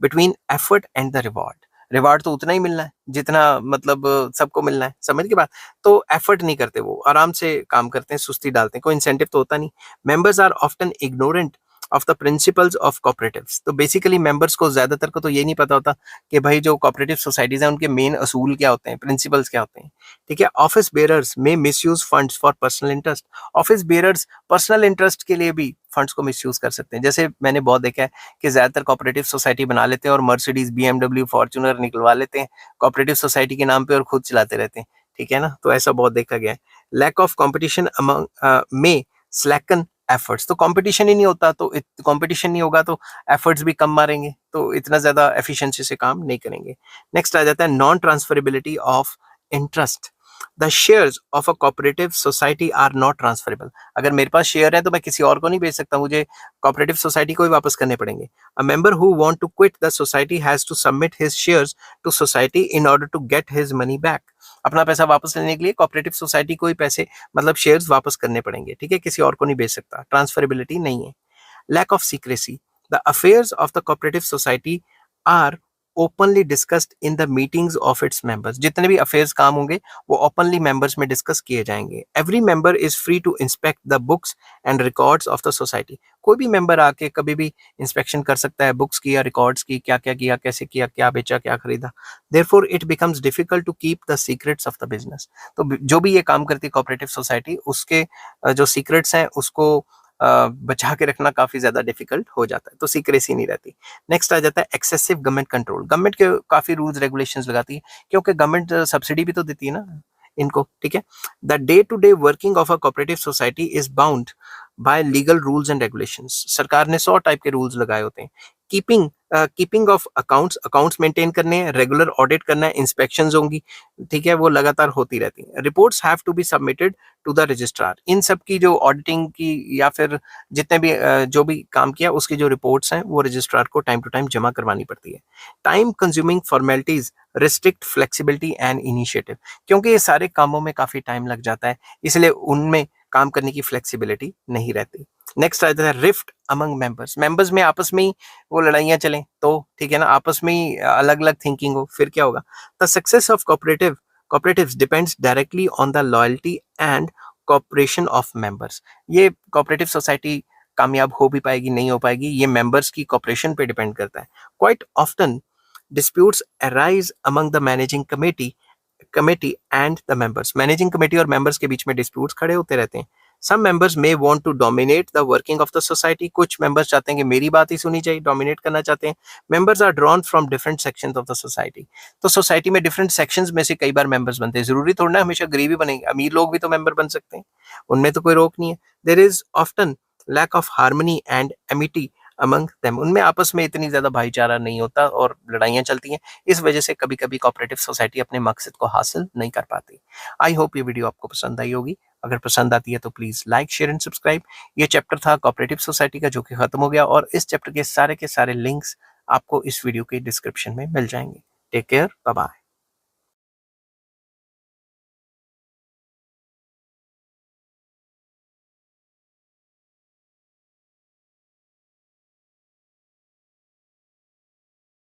Speaker 1: between effort and the reward. Reward तो उतना ही मिलना है जितना मतलब सबको मिलना है। समझ की बात। तो एफर्ट नहीं करते, वो आराम से काम करते हैं, सुस्ती डालते हैं, कोई इंसेंटिव तो होता नहीं। Members are often ignorant of the principles of cooperatives. तो बेसिकली मेंबर्स को ज्यादातर को तो ये नहीं पता होता कि भाई जो कोऑपरेटिव सोसाइटीज हैं उनके मेन असूल क्या होते हैं, प्रिंसिपल्स क्या होते हैं। ठीक है, ऑफिस बेयरर्स में misuse funds for personal interest. Office bearers personal interest के लिए भी फंड्स को मिसयूज कर सकते हैं। जैसे मैंने बहुत देखा है कि ज्यादातर कोऑपरेटिव सोसाइटी बना लेते हैं और मर्सिडीज, बीएमडब्ल्यू, फॉर्च्यूनर निकलवा लेते हैं कोऑपरेटिव सोसाइटी के नाम पे और खुद चलाते रहते हैं। ठीक है ना, तो ऐसा बहुत देखा गया है। लैक ऑफ कंपटीशन अमंग में स्लैकन एफर्ट्स। तो कंपटीशन ही नहीं होता, तो कंपटीशन नहीं होगा तो एफर्ट्स भी कम मारेंगे, तो इतना ज्यादा एफिशिएंसी से काम नहीं करेंगे। नेक्स्ट आ जाता है non transferability of interest. The shares of a cooperative society are not transferable. अगर मेरे पास शेयर है तो मैं किसी और को नहीं बेच सकता, मुझे कोऑपरेटिव सोसाइटी को ही वापस करने पड़ेंगे। A member who want to quit the society has to submit his shares to society in order to get his money back. अपना पैसा वापस लेने के लिए कोऑपरेटिव सोसाइटी को ही पैसे मतलब शेयर्स वापस करने पड़ेंगे, ठीक है, किसी और को नहीं बेच सकता, ट्रांसफरेबिलिटी नहीं है। Lack of secrecy. The affairs of the cooperative society are openly discussed in the meetings of its members. जितने भी affairs काम होंगे वो openly members में discuss किए जाएंगे. Every member is free to inspect the books and records of the society. कोई भी member आके कभी भी inspection कर सकता है books की या records की, क्या क्या किया, कैसे किया, क्या बेचा, क्या खरीदा. Therefore, it becomes difficult to keep the secrets of the business. तो जो भी ये काम करती है cooperative society, उसके जो secrets हैं उसको बचा के रखना काफी ज्यादा डिफिकल्ट हो जाता है, तो सीक्रेसी नहीं रहती। नेक्स्ट आ जाता है एक्सेसिव गवर्नमेंट कंट्रोल। गवर्नमेंट के काफी रूल्स रेगुलेशंस लगाती है, क्योंकि गवर्नमेंट सब्सिडी भी तो देती है ना इनको, ठीक है। The day to day working of a cooperative society is bound by legal rules and regulations. सरकार ने 100 टाइप के रूल्स लगाए होते हैं। कीपिंग ऑफ अकाउंट्स मेंटेन करने हैं, रेगुलर ऑडिट करना है, इंस्पेक्शंस होंगी, ठीक है, वो लगातार होती रहती है। Reports have to be submitted to the registrar. इन सब की जो ऑडिटिंग की या फिर जितने भी जो भी काम किया उसकी जो रिपोर्ट्स हैं वो रजिस्ट्रार को टाइम टू टाइम जमा करवानी पड़ती है। Time consuming formalities restrict flexibility and initiative. क्योंकि ये सारे कामों में काफी टाइम लग जाता है, इसलिए उनमें काम करने की फ्लेक्सिबिलिटी नहीं रहती। नेक्स्ट आता है रिफ्ट अमंग मेंबर्स में आपस में ही वो लड़ाइयां चलें तो ठीक है ना, आपस में ही अलग अलग थिंकिंग हो, फिर क्या होगा। The success of cooperatives depends directly on the loyalty and cooperation of members. ये cooperative society कामयाब हो भी पाएगी नहीं हो पाएगी, ये members की cooperation पे डिपेंड करता है। Quite often disputes arise among the managing committee and the members. Managing committee और मेंबर्स के बीच में डिस्प्यूट्स खड़े होते रहते हैं। Some members may want to dominate the working of the society. कुछ मेंबर्स चाहते हैं कि मेरी बात ही सुनी चाहिए, डोमिनेट करना चाहते हैं। Members are drawn from different sections of the society. तो सोसाइटी में डिफरेंट सेक्शंस में से कई बार मेंबर्स बनते हैं। जरूरी थोड़ा ना हमेशा गरीब ही बनेंगे, अमीर लोग भी तो मेंबर बन सकते हैं, उनमें तो कोई रोक नहीं है। There is often lack of harmony and amity among them. उनमें आपस में इतनी ज्यादा भाईचारा नहीं होता और लड़ाइयां चलती हैं। इस वजह से कभी कभी कोऑपरेटिव सोसाइटी अपने मकसद को हासिल नहीं कर पाती। आई होप ये वीडियो आपको पसंद आई होगी। अगर पसंद आती है तो please like share and subscribe. ये चैप्टर था कोऑपरेटिव सोसाइटी का जो कि खत्म हो गया, और इस चैप्टर के सारे लिंक्स आपको इस वीडियो के डिस्क्रिप्शन में मिल जाएंगे। Take care, bye bye.